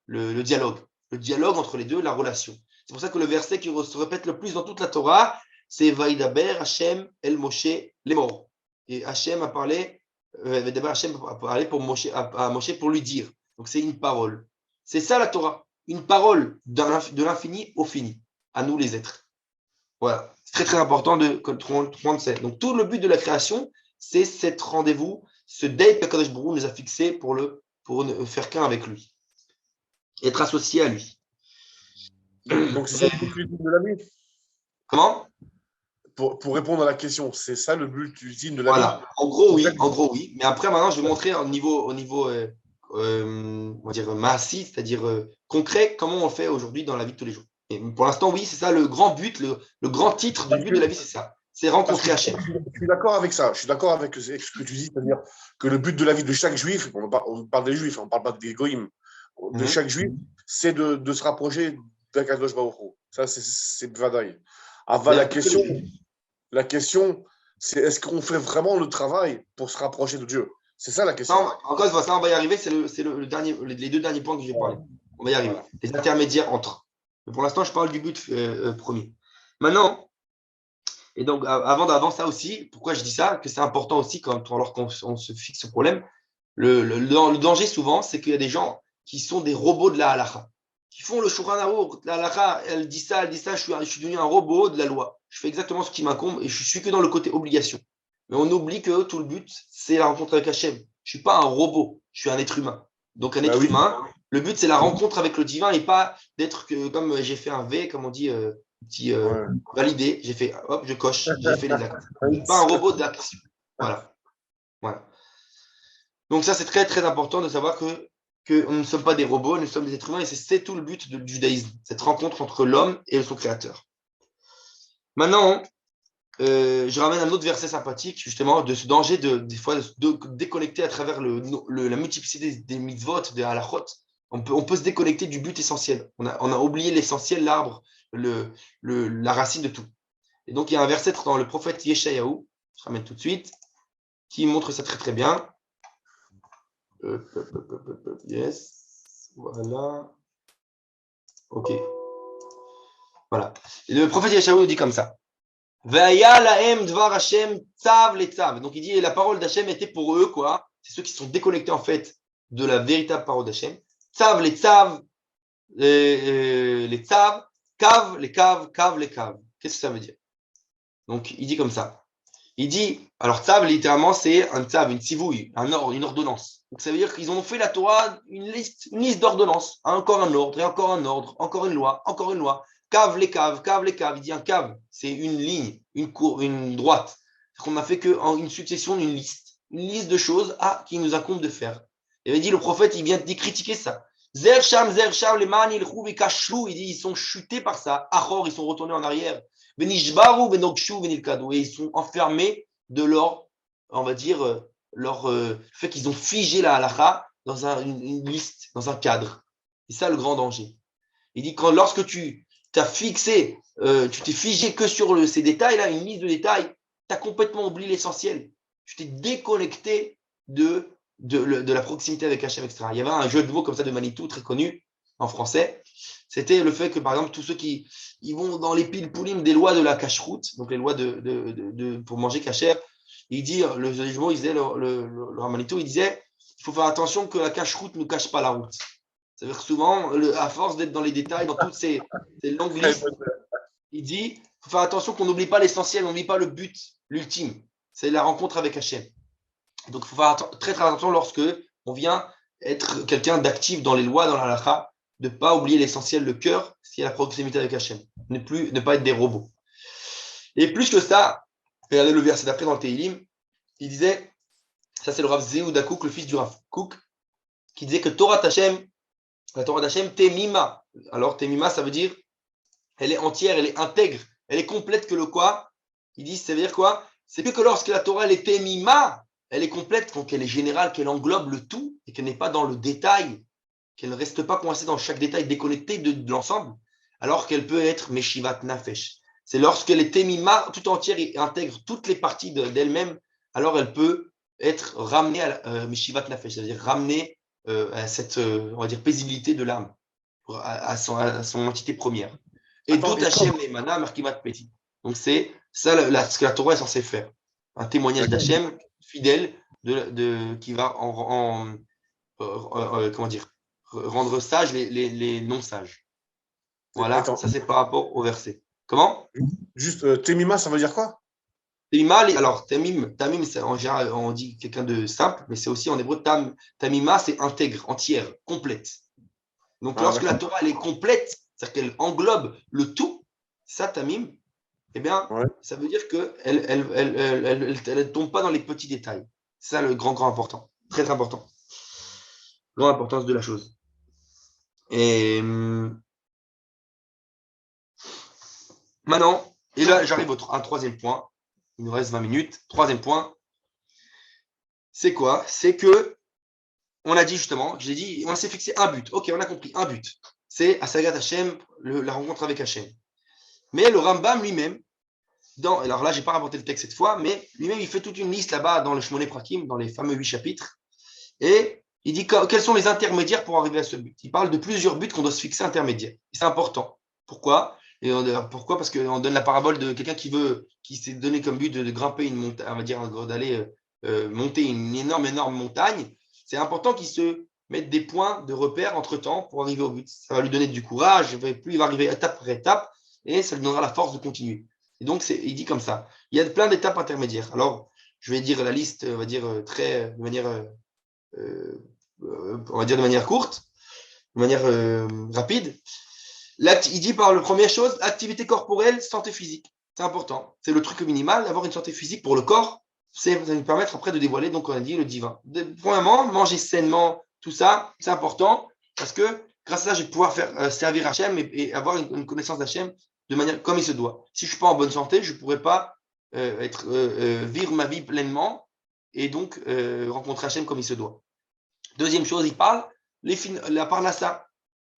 le dialogue. Le dialogue entre les deux, la relation. C'est pour ça que le verset qui se répète le plus dans toute la Torah, c'est Vaïdaber Hashem El Moshe Lemor. Et Hashem a parlé, Hashem a parlé à Moshe pour lui dire. Donc c'est une parole. C'est ça la Torah. Une parole de l'infini au fini, à nous les êtres. Voilà. C'est très très important que tout le monde sait. Donc tout le but de la création, c'est cet rendez-vous, ce date qu'Akadosh Baruch Hu nous a fixé pour ne faire qu'un avec lui. Être associé à lui. Donc c'est ça le but ultime de la vie. Comment? Pour répondre à la question, c'est ça le but ultime de la vie. Voilà. En gros, oui. Mais après, maintenant, je vais montrer au niveau on va dire massif, c'est-à-dire concret, comment on le fait aujourd'hui dans la vie de tous les jours. Et pour l'instant, oui, c'est ça le grand but, le grand titre du but de la vie, c'est ça. C'est rencontrer Hachem. Je suis d'accord avec ça. Je suis d'accord avec ce que tu dis, c'est-à-dire que le but de la vie de chaque juif, on parle des juifs, on ne parle pas des goïms, de chaque juif, c'est de se rapprocher d'Akadosh Baruch Hu. Ça, c'est Vadaï. Avant la question, c'est est-ce qu'on fait vraiment le travail pour se rapprocher de Dieu? C'est ça la question. Non, encore une fois, ça, on va y arriver. C'est les deux derniers points que je vais parler. On va y arriver. Les intermédiaires entre. Mais pour l'instant, je parle du but premier. Maintenant, et donc avant ça aussi, pourquoi je dis ça? Que c'est important aussi alors qu'on se fixe ce problème. Le danger souvent, c'est qu'il y a des gens qui sont des robots de la halakha, qui font le Shulchan Arour. La halakha, elle dit ça, je suis devenu un robot de la loi. Je fais exactement ce qui m'incombe et je suis que dans le côté obligation. Mais on oublie que tout le but, c'est la rencontre avec Hachem. Je ne suis pas un robot, je suis un être humain. Donc un être humain, le but, c'est la rencontre avec le divin et pas d'être comme j'ai fait un V, comme on dit, validé. J'ai fait, hop, je coche, j'ai fait les actes. Je ne suis pas un robot d'action. Voilà. Donc ça, c'est très, très important de savoir que nous ne sommes pas des robots, nous sommes des êtres humains et c'est tout le but du judaïsme, cette rencontre entre l'homme et son créateur. Maintenant, je ramène un autre verset sympathique, justement, de ce danger des fois de déconnecter à travers la multiplicité des mitzvot, des halachot. On peut se déconnecter du but essentiel. On a oublié l'essentiel, l'arbre, la racine de tout. Et donc, il y a un verset dans le prophète Yeshayahu, je ramène tout de suite, qui montre ça très très bien. Yes, voilà. Ok. Voilà. Et le prophète Yeshayahu dit comme ça. Donc il dit la parole d'Hachem était pour eux, quoi. C'est ceux qui sont déconnectés en fait de la véritable parole d'Hachem. Tzav, les tzav, les tzav, kav, les kav, kav, les kav. Qu'est-ce que ça veut dire? Donc il dit comme ça. Il dit, alors tzav littéralement c'est un tzav, une tzivouille, une ordonnance. Donc ça veut dire qu'ils ont fait la Torah une liste d'ordonnances. Encore un ordre et encore un ordre, encore une loi, encore une loi. Cave les caves. Il dit un cave, c'est une ligne, une courbe, une droite. On n'a fait qu'une succession d'une liste. Une liste de choses qui nous incombe de faire. Il avait dit, le prophète, il vient de critiquer ça. Zer sham, les man, il dit, ils sont chutés par ça. Achor, ils sont retournés en arrière. Benishbaru, benokshu, benilkado. Et ils sont enfermés de leur, on va dire, leur fait qu'ils ont figé la halakha dans une liste, dans un cadre. C'est ça le grand danger. Il dit, lorsque tu t'as fixé, tu t'es figé que sur ces détails-là, une liste de détails, tu as complètement oublié l'essentiel. Tu t'es déconnecté de la proximité avec Hachem, etc. Il y avait un jeu de mots comme ça de Manitou, très connu en français. C'était le fait que, par exemple, tous ceux qui vont dans les piles poulim des lois de la cache-route, donc les lois pour manger cachère, il dit, le jeu de mots, il disait, le Manitou, il disait, il faut faire attention que la cache-route ne cache pas la route. C'est-à-dire que souvent, à force d'être dans les détails, dans toutes ces longues listes, il dit, il faut faire attention qu'on n'oublie pas l'essentiel, on n'oublie pas le but, l'ultime. c'est la rencontre avec Hachem. Donc, il faut faire très, très attention lorsque on vient être quelqu'un d'actif dans les lois, dans la halakha, de ne pas oublier l'essentiel, le cœur, s'il y a la proximité avec Hachem. Ne pas être des robots. Et plus que ça, regardez le verset d'après dans le Tehillim, il disait, ça c'est le Rav Zehuda Kouk, le fils du Rav Kouk, qui disait que la Torah d'Hachem, Temima. Alors, Temima, ça veut dire, elle est entière, elle est intègre, elle est complète que le quoi. Il dit, ça veut dire quoi? C'est que lorsque la Torah, elle est Temima, elle est complète, donc elle est générale, qu'elle englobe le tout et qu'elle n'est pas dans le détail, qu'elle ne reste pas coincée dans chaque détail, déconnectée de l'ensemble, alors qu'elle peut être Meshivat Nafesh. C'est lorsqu'elle est Temima tout entière et intègre toutes les parties d'elle-même, alors elle peut être ramenée à Meshivat Nafesh, c'est-à-dire ramenée à cette, on va dire, paisibilité de l'âme, à son entité première. Et tout Hachem les mana Merkimat Petit. Donc c'est ça ce que la Torah est censée faire. Un témoignage d'Hachem fidèle qui va comment dire, rendre sages les non-sages. Voilà, attends. Ça c'est par rapport au verset. Comment? Juste, Temima, ça veut dire quoi? Temima, alors Tamim, en général, on dit quelqu'un de simple, mais c'est aussi en hébreu, Tamima, c'est intègre, entière, complète. Donc lorsque la Torah elle est complète, c'est-à-dire qu'elle englobe le tout, ça, Tamim, eh bien, ça veut dire qu'elle ne tombe pas dans les petits détails. C'est ça le grand important, très important. Grande importance de la chose. Et maintenant, et là, j'arrive à un troisième point. Il nous reste 20 minutes. Troisième point, c'est quoi? C'est que, on a dit justement, j'ai dit, on s'est fixé un but. Ok, on a compris, un but. C'est Asagat Hachem, la rencontre avec Hachem. Mais le Rambam lui-même, alors là, je n'ai pas rapporté le texte cette fois, mais lui-même, il fait toute une liste là-bas dans le Shmoné Prakim, dans les fameux 8 chapitres. Et il dit quels sont les intermédiaires pour arriver à ce but. Il parle de plusieurs buts qu'on doit se fixer intermédiaires. Et c'est important. Pourquoi? Pourquoi? Parce qu'on donne la parabole de quelqu'un qui s'est donné comme but de grimper une montagne, on va dire d'aller monter une énorme montagne. C'est important qu'il se mette des points de repère entre-temps pour arriver au but. Ça va lui donner du courage, plus il va arriver étape après étape, et ça lui donnera la force de continuer. Et donc, il dit comme ça. Il y a plein d'étapes intermédiaires. Alors, je vais dire la liste, on va dire de manière courte, de manière rapide. Il dit par la première chose, activité corporelle, santé physique. C'est important. C'est le truc minimal, d'avoir une santé physique pour le corps. Ça va nous permettre après de dévoiler, donc on a dit, le divin. Premièrement, manger sainement, tout ça, c'est important parce que grâce à ça, je vais pouvoir faire servir Hachem et avoir une connaissance d'Hachem de manière comme il se doit. Si je ne suis pas en bonne santé, je ne pourrais pas vivre ma vie pleinement et donc rencontrer Hachem comme il se doit. Deuxième chose, il parle la parnassa.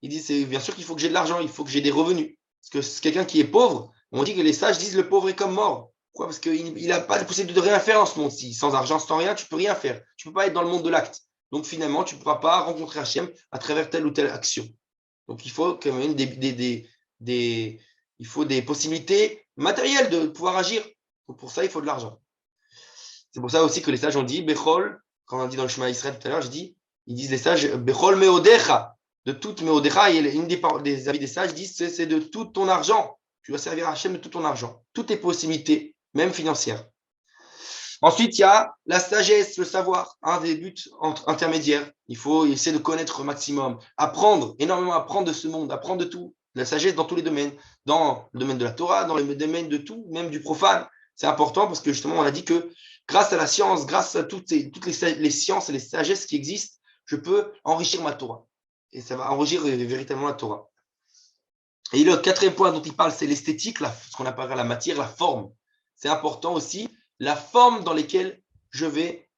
Il dit, c'est bien sûr qu'il faut que j'ai de l'argent, il faut que j'ai des revenus. Parce que c'est quelqu'un qui est pauvre, on dit que les sages disent le pauvre est comme mort. Pourquoi? Parce qu'il n'a pas de possibilité de rien faire en ce monde-ci. Sans argent, sans rien, tu ne peux rien faire. Tu ne peux pas être dans le monde de l'acte. Donc finalement, tu ne pourras pas rencontrer Hachem à travers telle ou telle action. Donc il faut quand même il faut des possibilités matérielles de pouvoir agir. Donc pour ça, il faut de l'argent. C'est pour ça aussi que les sages ont dit, Bechol, quand on a dit dans le chemin Israël tout à l'heure, ils disent les sages, Bechol meodecha, de toute meodecha, et une des avis des sages disent, c'est de tout ton argent. Tu dois servir à Hachem de tout ton argent. Toutes tes possibilités, même financières. Ensuite, il y a la sagesse, le savoir, un des buts intermédiaires. Il faut essayer de connaître au maximum, apprendre, énormément apprendre de ce monde, apprendre de tout. La sagesse dans tous les domaines, dans le domaine de la Torah, dans le domaine de tout, même du profane. C'est important parce que justement, on a dit que grâce à la science, grâce à toutes les sciences et les sagesses qui existent, je peux enrichir ma Torah. Et ça va enrichir véritablement la Torah. Et le quatrième point dont il parle, c'est l'esthétique, ce qu'on appelle la matière, la forme. C'est important aussi, la forme dans laquelle je vais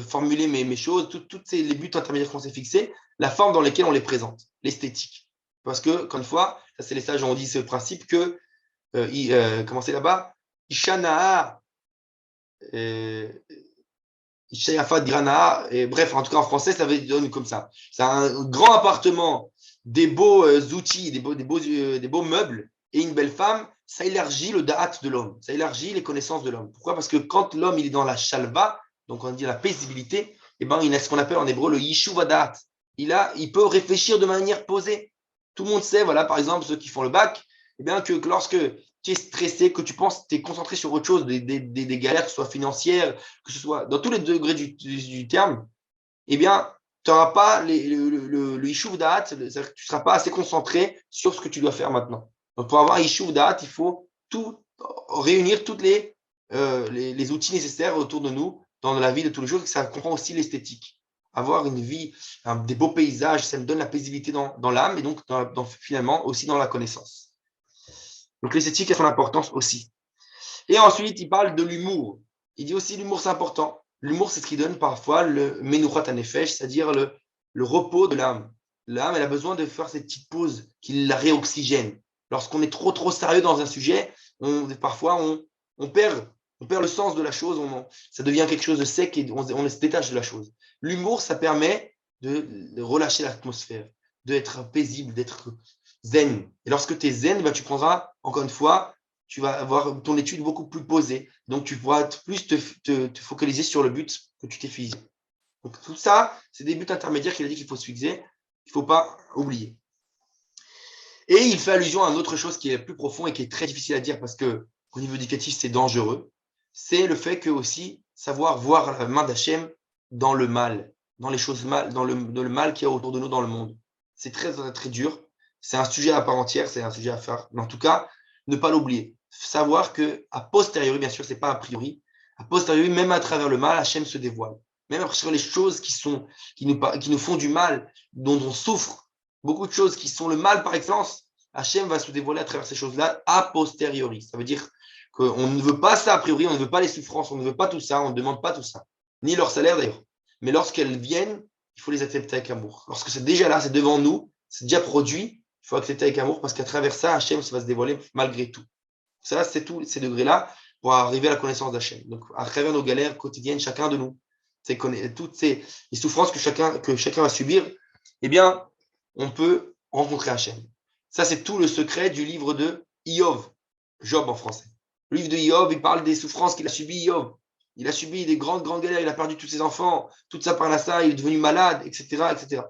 formuler mes choses, toutes les buts intermédiaires qu'on s'est fixés, la forme dans laquelle on les présente, l'esthétique. Parce que, encore une fois, ça c'est les sages, on dit ce principe que, comment c'est là-bas? Ishana'a, Ishayafa Dirana, et bref, en tout cas en français, ça veut dire comme ça. C'est un grand appartement, des beaux outils, des beaux meubles, et une belle femme, ça élargit le da'at de l'homme, ça élargit les connaissances de l'homme. Pourquoi? Parce que quand l'homme il est dans la shalva, donc on dit la paisibilité, et ben, il a ce qu'on appelle en hébreu le yishuv da'at. Il peut réfléchir de manière posée. Tout le monde sait, voilà, par exemple, ceux qui font le bac, eh bien, que lorsque tu es stressé, que tu penses, tu es concentré sur autre chose, des galères, que ce soit financières, que ce soit dans tous les degrés du terme, eh bien, tu n'auras pas le Yishuv Da'at, c'est-à-dire que tu ne seras pas assez concentré sur ce que tu dois faire maintenant. Donc, pour avoir Yishuv Da'at, il faut réunir tous les outils nécessaires autour de nous dans la vie de tous les jours, et ça comprend aussi l'esthétique. Avoir une vie, des beaux paysages, ça me donne la paisibilité dans l'âme et donc finalement aussi dans la connaissance. Donc l'esthétique a son importance aussi. Et ensuite, il parle de l'humour. Il dit aussi l'humour, c'est important. L'humour, c'est ce qui donne parfois le menuchat hanefesh, c'est-à-dire le repos de l'âme. L'âme, elle a besoin de faire cette petite pause qui la réoxygène. Lorsqu'on est trop sérieux dans un sujet, parfois on perd le sens de la chose, ça devient quelque chose de sec et on se détache de la chose. L'humour, ça permet de relâcher l'atmosphère, d'être paisible, d'être zen. Et lorsque tu es zen, tu prendras, encore une fois, tu vas avoir ton étude beaucoup plus posée. Donc, tu pourras plus te focaliser sur le but que tu t'es fixé. Donc, tout ça, c'est des buts intermédiaires qu'il a dit qu'il faut se fixer. Il ne faut pas oublier. Et il fait allusion à une autre chose qui est plus profond et qui est très difficile à dire parce qu'au niveau éducatif, c'est dangereux. C'est le fait que aussi savoir voir la main d'Hachem dans le mal, dans les choses mal, dans le mal qu'il y a autour de nous dans le monde. C'est très dur. C'est un sujet à part entière, c'est un sujet à faire. Mais en tout cas, ne pas l'oublier. Savoir qu'à posteriori, bien sûr, ce n'est pas a priori, a posteriori, même à travers le mal, Hachem se dévoile. Même après sur les choses qui nous font du mal, dont on souffre, beaucoup de choses qui sont le mal par excellence, Hachem va se dévoiler à travers ces choses-là a posteriori. Ça veut dire qu'on ne veut pas ça a priori, on ne veut pas les souffrances, on ne veut pas tout ça, on ne demande pas tout ça. Ni leur salaire d'ailleurs. Mais lorsqu'elles viennent, il faut les accepter avec amour. Lorsque c'est déjà là, c'est devant nous, c'est déjà produit, il faut accepter avec amour parce qu'à travers ça, Hachem va se dévoiler malgré tout. Ça, c'est tous ces degrés-là pour arriver à la connaissance d'Hachem. Donc, à travers nos galères quotidiennes, chacun de nous, toutes les souffrances que chacun va subir, eh bien, on peut rencontrer Hachem. Ça, c'est tout le secret du livre de Iyov, Job en français. Le livre de Iyov, il parle des souffrances qu'il a subies, Iyov. Il a subi des grandes galères, il a perdu tous ses enfants, toute sa parnassa, il est devenu malade, etc., etc.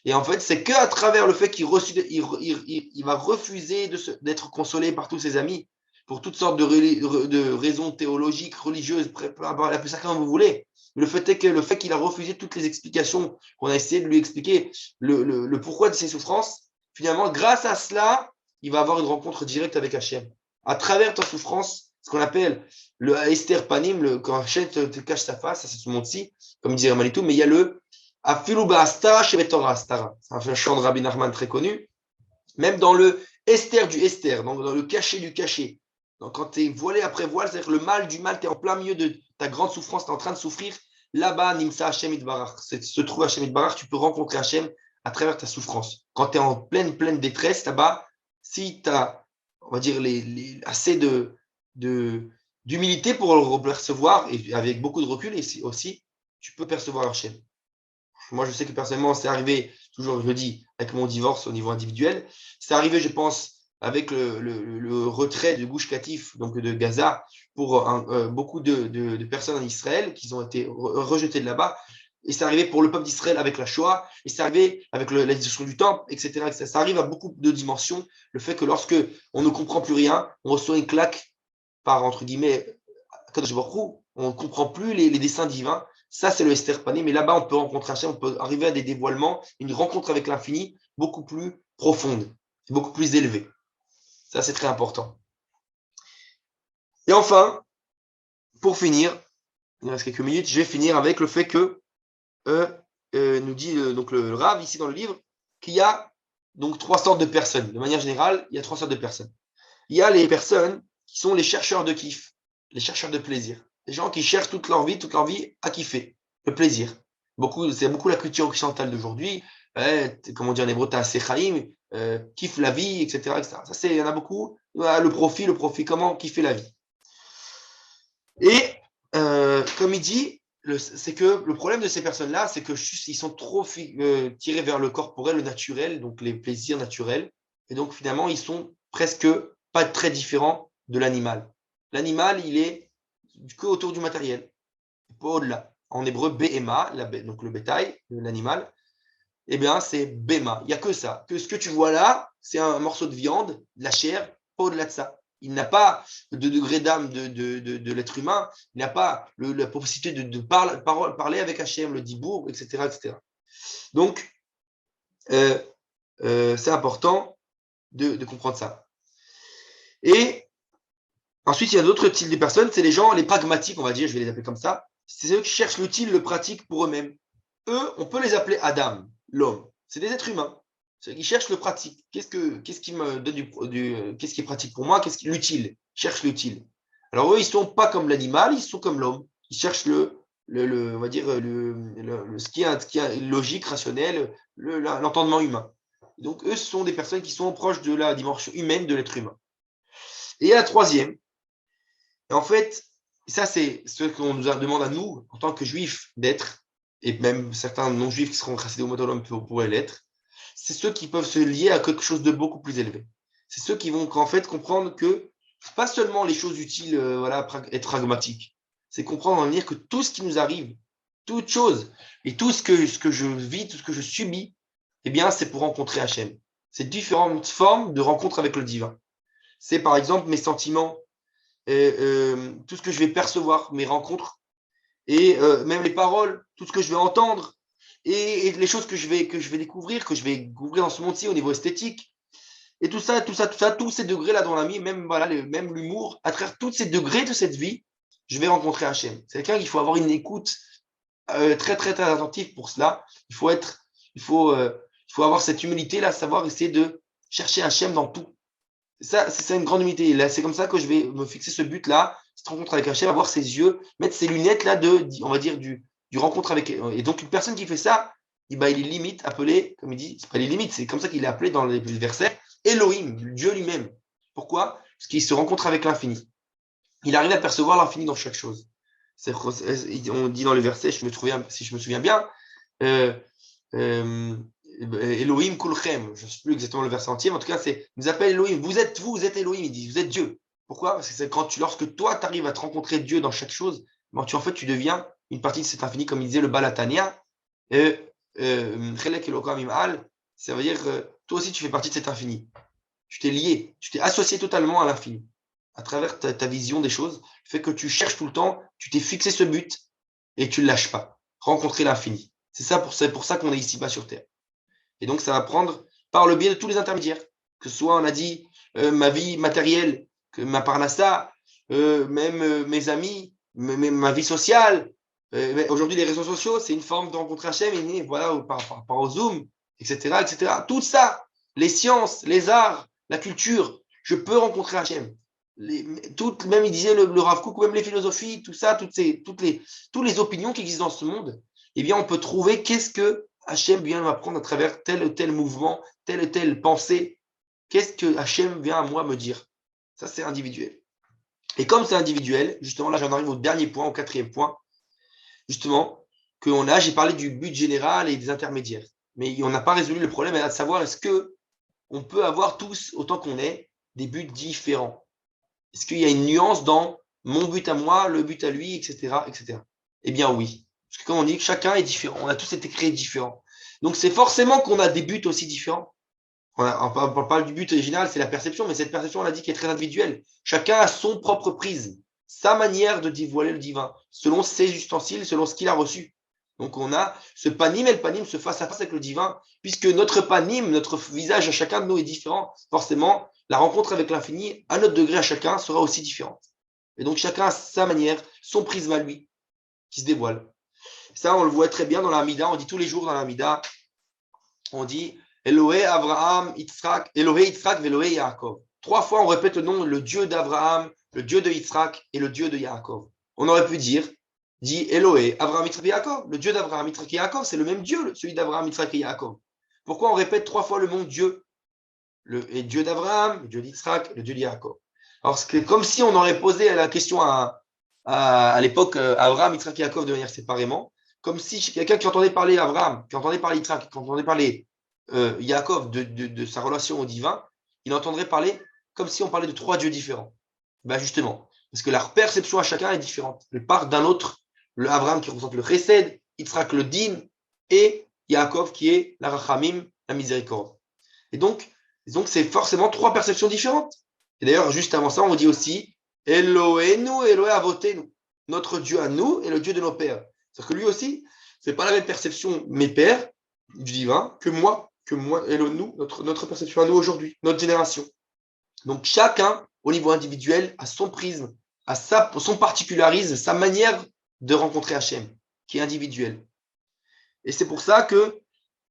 Et en fait, c'est qu'à travers le fait qu'il va refuser d'être consolé par tous ses amis, pour toutes sortes de raisons théologiques, religieuses, appelez ça comme vous voulez. Le fait qu'il a refusé toutes les explications qu'on a essayé de lui expliquer, le pourquoi de ses souffrances, finalement, grâce à cela, il va avoir une rencontre directe avec Hachem. À travers ta souffrance, ce qu'on appelle le Esther Panim, quand Hachem te cache sa face, ça c'est ce monde-ci, comme disait Manitou, mais il y a le Afilu Ba'astara Shevetorah Astara. C'est un chant de Rabbi Nachman très connu. Même dans le Esther du Esther, dans le cachet du cachet. Donc quand tu es voilé après voile, c'est-à-dire le mal du mal, tu es en plein milieu de ta grande souffrance, tu es en train de souffrir. Là-bas, Nimsa Hachem Itbarach, se trouve Hachem Itbarach, tu peux rencontrer Hachem à travers ta souffrance. Quand tu es en pleine détresse, là-bas, si tu as, on va dire, assez d'humilité pour le percevoir, et avec beaucoup de recul aussi, tu peux percevoir Hachem. Moi, je sais que personnellement, c'est arrivé, toujours je le dis, avec mon divorce au niveau individuel. C'est arrivé, je pense, avec le retrait de Gush Katif, donc de Gaza, pour beaucoup de personnes en Israël qui ont été rejetées de là-bas. Et c'est arrivé pour le peuple d'Israël avec la Shoah, et c'est arrivé avec la destruction du temple, etc., etc. Ça arrive à beaucoup de dimensions. Le fait que lorsque on ne comprend plus rien, on reçoit une claque par, entre guillemets, on ne comprend plus les desseins divins. Ça, c'est le Esther Panim. Mais là-bas, on peut rencontrer Hachem, on peut arriver à des dévoilements, une rencontre avec l'infini beaucoup plus profonde, beaucoup plus élevée. Ça, c'est très important. Et enfin, pour finir, il nous reste quelques minutes, je vais finir avec le fait que nous dit donc le Rav ici dans le livre qu'il y a donc 3 sortes de personnes. De manière générale, il y a 3 sortes de personnes. Il y a les personnes qui sont les chercheurs de kiff, les chercheurs de plaisir. Les gens qui cherchent toute leur vie à kiffer, le plaisir. C'est beaucoup la culture occidentale d'aujourd'hui. Comment dire en hébreu, t'as Sechaim, kiffe la vie, etc., etc. Ça, il y en a beaucoup. Le profit, comment kiffer la vie. Et comme il dit, c'est que le problème de ces personnes-là, c'est que ils sont trop tirés vers le corporel, le naturel, donc les plaisirs naturels. Et donc finalement, ils sont presque pas très différents de l'animal. L'animal, il est que autour du matériel, pas au-delà. En hébreu, Behema, donc le bétail, l'animal, eh bien, c'est Bema. Il n'y a que ça. Que ce que tu vois là, c'est un morceau de viande, de la chair, pas au-delà de ça. Il n'a pas de degré d'âme de l'être humain, il n'a pas la possibilité de parler avec Hachem, le dibour, etc., etc. Donc, c'est important de comprendre ça. Et ensuite, il y a d'autres types de personnes, c'est les gens, les pragmatiques, on va dire, je vais les appeler comme ça. C'est ceux qui cherchent l'utile, le pratique pour eux-mêmes. Eux, on peut les appeler Adam, l'homme. C'est des êtres humains. Ceux qui cherchent le pratique. Qu'est-ce qui me donne qu'est-ce qui est pratique pour moi? Qu'est-ce qui est l'utile? Ils cherchent l'utile. Alors eux, ils ne sont pas comme l'animal, ils sont comme l'homme. Ils cherchent on va dire, ce qui est logique, rationnel, l'entendement humain. Donc eux, ce sont des personnes qui sont proches de la dimension humaine de l'être humain. Et la troisième, et en fait, ça c'est ce qu'on nous demande à nous, en tant que juifs, d'être, et même certains non-juifs qui seront chassidim motorhom pourraient l'être, c'est ceux qui peuvent se lier à quelque chose de beaucoup plus élevé. C'est ceux qui vont en fait comprendre que pas seulement les choses utiles, être pragmatiques, c'est comprendre en dire que tout ce qui nous arrive, toute chose, et tout ce que je vis, tout ce que je subis, eh bien, c'est pour rencontrer Hachem. C'est différentes formes de rencontre avec le divin. C'est par exemple mes sentiments, tout ce que je vais percevoir, mes rencontres, et même les paroles, tout ce que je vais entendre, et les choses que je vais découvrir, que je vais découvrir dans ce monde-ci au niveau esthétique. Et tout ça, tous ces degrés-là dans la vie, même, même l'humour, à travers tous ces degrés de cette vie, je vais rencontrer Hachem. C'est quelqu'un qu'il faut avoir une écoute très, très, très attentive pour cela. Il faut avoir cette humilité-là, savoir essayer de chercher Hachem dans tout. Ça, c'est une grande humilité. Là, c'est comme ça que je vais me fixer ce but-là, cette rencontre avec Hachem, avoir ses yeux, mettre ses lunettes-là on va dire, du rencontre avec. Et donc, une personne qui fait ça, il est limite appelé, comme il dit, c'est pas les limites, c'est comme ça qu'il est appelé dans les versets, Elohim, Dieu lui-même. Pourquoi? Parce qu'il se rencontre avec l'infini. Il arrive à percevoir l'infini dans chaque chose. On dit dans le verset, si je me souviens bien, Elohim kulchem, je ne sais plus exactement le verset entier, mais en tout cas, il nous appelle Elohim. Vous êtes Elohim, il dit, vous êtes Dieu. Pourquoi? Parce que c'est lorsque toi, tu arrives à te rencontrer Dieu dans chaque chose, en fait, tu deviens une partie de cet infini, comme il disait le Balatania, ça veut dire toi aussi, tu fais partie de cet infini. Tu t'es lié, tu t'es associé totalement à l'infini. À travers ta vision des choses, le fait que tu cherches tout le temps, tu t'es fixé ce but et tu ne le lâches pas. Rencontrer l'infini. C'est pour ça qu'on est ici-bas sur Terre. Et donc, ça va prendre par le biais de tous les intermédiaires. Que ce soit, on a dit, ma vie matérielle, que ma parnassa, même mes amis, ma vie sociale. Aujourd'hui, les réseaux sociaux, c'est une forme de rencontrer Hachem, et voilà, par rapport au Zoom, etc., etc. Tout ça, les sciences, les arts, la culture, je peux rencontrer Hachem. Même il disait le Rav Kook, même les philosophies, tout ça, toutes les opinions qui existent dans ce monde, eh bien, on peut trouver qu'est-ce que Hachem vient m'apprendre à travers tel ou tel mouvement, telle ou telle pensée. Qu'est-ce que Hachem vient à moi me dire? Ça, c'est individuel. Et comme c'est individuel, justement, là, j'en arrive au dernier point, au quatrième point, justement, j'ai parlé du but général et des intermédiaires. Mais on n'a pas résolu le problème, de savoir est-ce qu'on peut avoir tous, autant qu'on est, des buts différents. Est-ce qu'il y a une nuance dans mon but à moi, le but à lui, etc., etc. Eh bien oui. Parce que comme on dit, chacun est différent. On a tous été créés différents. Donc c'est forcément qu'on a des buts aussi différents. On parle du but original, c'est la perception, mais cette perception, on a dit qu'elle est très individuelle. Chacun a son propre prisme, sa manière de dévoiler le divin, selon ses ustensiles, selon ce qu'il a reçu. Donc on a ce panim et le panim, ce face à face avec le divin, puisque notre panim, notre visage à chacun de nous est différent. Forcément, la rencontre avec l'infini, à notre degré à chacun, sera aussi différente. Et donc chacun a sa manière, son prisme à lui, qui se dévoile. Ça, on le voit très bien dans la Hamida. On dit tous les jours dans la Hamida, on dit Elohé Abraham, Yitzhak, Velohé Yaakov. 3 fois, on répète le nom, le Dieu d'Abraham, le Dieu de Yitzhak et le Dieu de Yaakov. On aurait pu dire, dit Elohé, Abraham, Yitzhak et Yaakov. Le Dieu d'Abraham, Yitzhak et Yaakov, c'est le même Dieu, celui d'Abraham, Yitzhak et Yaakov. Pourquoi on répète 3 fois le nom Dieu? Le Dieu d'Abraham, le Dieu d'Yitzhak, le Dieu de Yaakov. Alors, c'est comme si on aurait posé la question à l'époque Abraham, Yitzhak et Yaakov de manière séparément, comme si quelqu'un qui entendait parler Abraham, qui entendait parler Yitzhak, qui entendait parler Yaakov de sa relation au divin, il entendrait parler comme si on parlait de 3 dieux différents. Ben justement, parce que leur perception à chacun est différente. Elle part d'un autre, le Abraham qui représente le Chesed, Yitzhak le Din, et Yaakov qui est la Rachamim, la miséricorde. Et donc c'est forcément 3 perceptions différentes. Et d'ailleurs, juste avant ça, on dit aussi Elohenu, Elohe Avotenu. Notre Dieu à nous et le Dieu de nos pères. C'est-à-dire que lui aussi, c'est pas la même perception, mes pères, du divin, que moi, Elohenu, notre perception à nous aujourd'hui, notre génération. Donc chacun, au niveau individuel, a son prisme, a son particularise, sa manière de rencontrer Hachem, qui est individuelle. Et c'est pour ça que,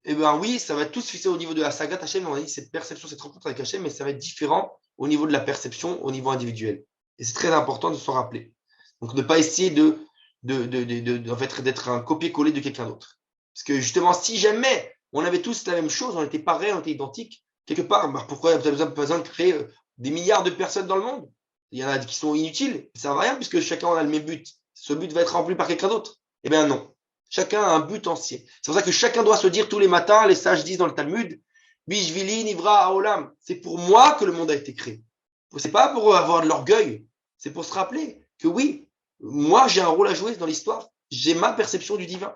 eh ben oui, ça va tous se fixer au niveau de la sagat Hachem, on a dit cette perception, cette rencontre avec Hachem, mais ça va être différent au niveau de la perception, au niveau individuel. Et c'est très important de s'en rappeler. Donc ne pas essayer en fait, d'être un copier-coller de quelqu'un d'autre. Parce que justement, si jamais on avait tous la même chose, on était pareil, on était identiques, quelque part, bah pourquoi vous avez besoin de créer des milliards de personnes dans le monde? Il y en a qui sont inutiles, ça ne sert à rien puisque chacun a le même but. Ce but va être rempli par quelqu'un d'autre. Eh bien non. Chacun a un but entier. C'est pour ça que chacun doit se dire tous les matins, les sages disent dans le Talmud, Bishvili Nivra Haolam. C'est pour moi que le monde a été créé. C'est pas pour avoir de l'orgueil. C'est pour se rappeler que oui, moi j'ai un rôle à jouer dans l'histoire. J'ai ma perception du divin.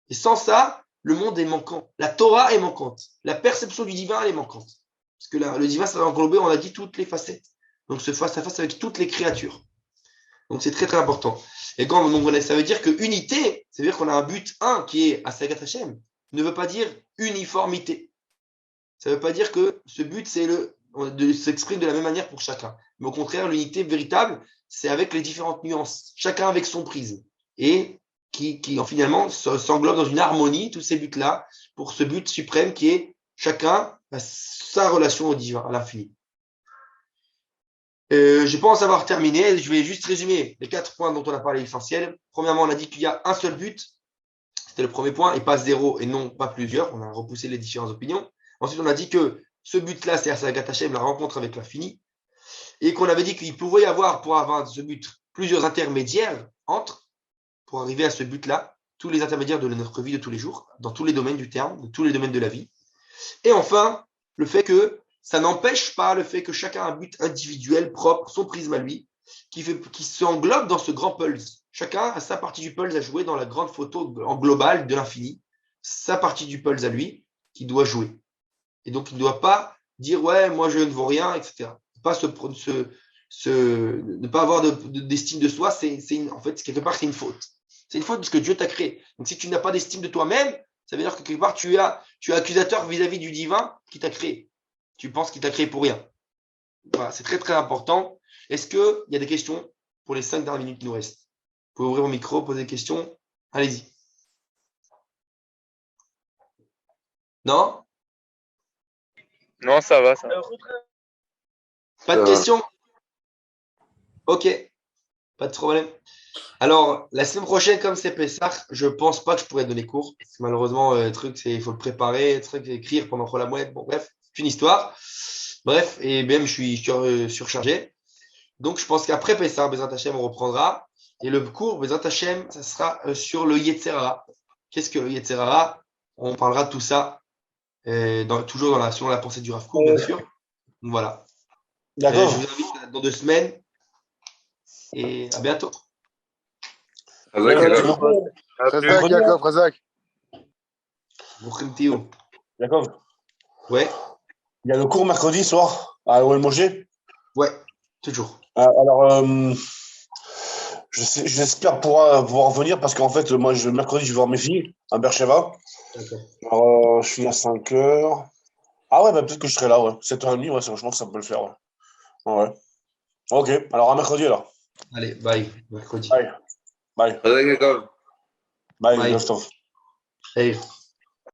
Et sans ça, le monde est manquant. La Torah est manquante. La perception du divin, elle est manquante. Parce que là, le divin, ça va englober, on a dit, toutes les facettes. Donc, ce face à face avec toutes les créatures. Donc, c'est très, très important. Et quand ça veut dire que unité, ça veut dire qu'on a un but, qui est Asagat Hashem, ne veut pas dire uniformité. Ça ne veut pas dire que ce but, c'est de s'exprimer de la même manière pour chacun. Mais au contraire, l'unité véritable, c'est avec les différentes nuances. Chacun avec son prisme. Et qui finalement s'englobe dans une harmonie, tous ces buts-là, pour ce but suprême qui est chacun sa relation au divin, à l'infini. Je pense avoir terminé. Je vais juste résumer les 4 points dont on a parlé essentiels. Premièrement, on a dit qu'il y a un seul but. C'était le premier point, et pas 0 et non pas plusieurs. On a repoussé les différentes opinions. Ensuite, on a dit que ce but-là, c'est Asagat Hashem, la rencontre avec l'infini. Et qu'on avait dit qu'il pouvait y avoir, pour avoir ce but, plusieurs intermédiaires pour arriver à ce but-là, tous les intermédiaires de notre vie de tous les jours, dans tous les domaines du terme, de tous les domaines de la vie. Et enfin, le fait que ça n'empêche pas le fait que chacun a un but individuel, propre, son prisme à lui, qui s'englobe dans ce grand pulse. Chacun a sa partie du pulse à jouer dans la grande photo en global de l'infini, sa partie du pulse à lui, qui doit jouer. Et donc, il ne doit pas dire, ouais, moi je ne vaux rien, etc. Ne pas avoir d'estime de soi, en fait, quelque part, c'est une faute. C'est une faute parce que Dieu t'a créé. Donc, si tu n'as pas d'estime de toi-même, ça veut dire que quelque part, tu es accusateur vis-à-vis du divin qui t'a créé. Tu penses qu'il t'a créé pour rien. Voilà, c'est très, très important. Est-ce qu'il y a des questions pour les 5 dernières minutes qui nous restent? Vous pouvez ouvrir vos micros, poser des questions. Allez-y. Non? Non, ça va, ça va. Pas de questions? Ok, pas de problème. Alors, la semaine prochaine, comme c'est Pessah, je pense pas que je pourrais donner cours. Parce que malheureusement, le truc, c'est il faut le préparer, le truc, c'est écrire pendant la mouette. Bon, bref, c'est une histoire. Bref, et même je suis surchargé. Donc, je pense qu'après Pessah, Bezrat Hashem, on reprendra. Et le cours, Bezrat Hashem, ça sera sur le Yetzer Hara. Qu'est-ce que le Yetzer Hara? On parlera de tout ça, toujours selon la pensée du Rav Kook, bien sûr. Donc, voilà. D'accord. Je vous invite dans 2 semaines. Et à bientôt. Razak, Yaakov, Razak. D'accord. Ouais, Il y a le cours mercredi soir à OL Moshe. ouais, toujours. Alors, j'espère pouvoir venir parce qu'en fait, moi, mercredi, je vais voir mes filles à Bercheva. D'accord. Alors, je finis à 5 heures. Ah ouais, bah, peut-être que je serai là, ouais. 7h30, ouais, je pense que ça peut le faire, ouais. Ouais. Ok, alors à mercredi, alors. Allez, bye, mercredi. Bye. Bye. Razak Yaakov. Bye, Bye. Christophe. Hey.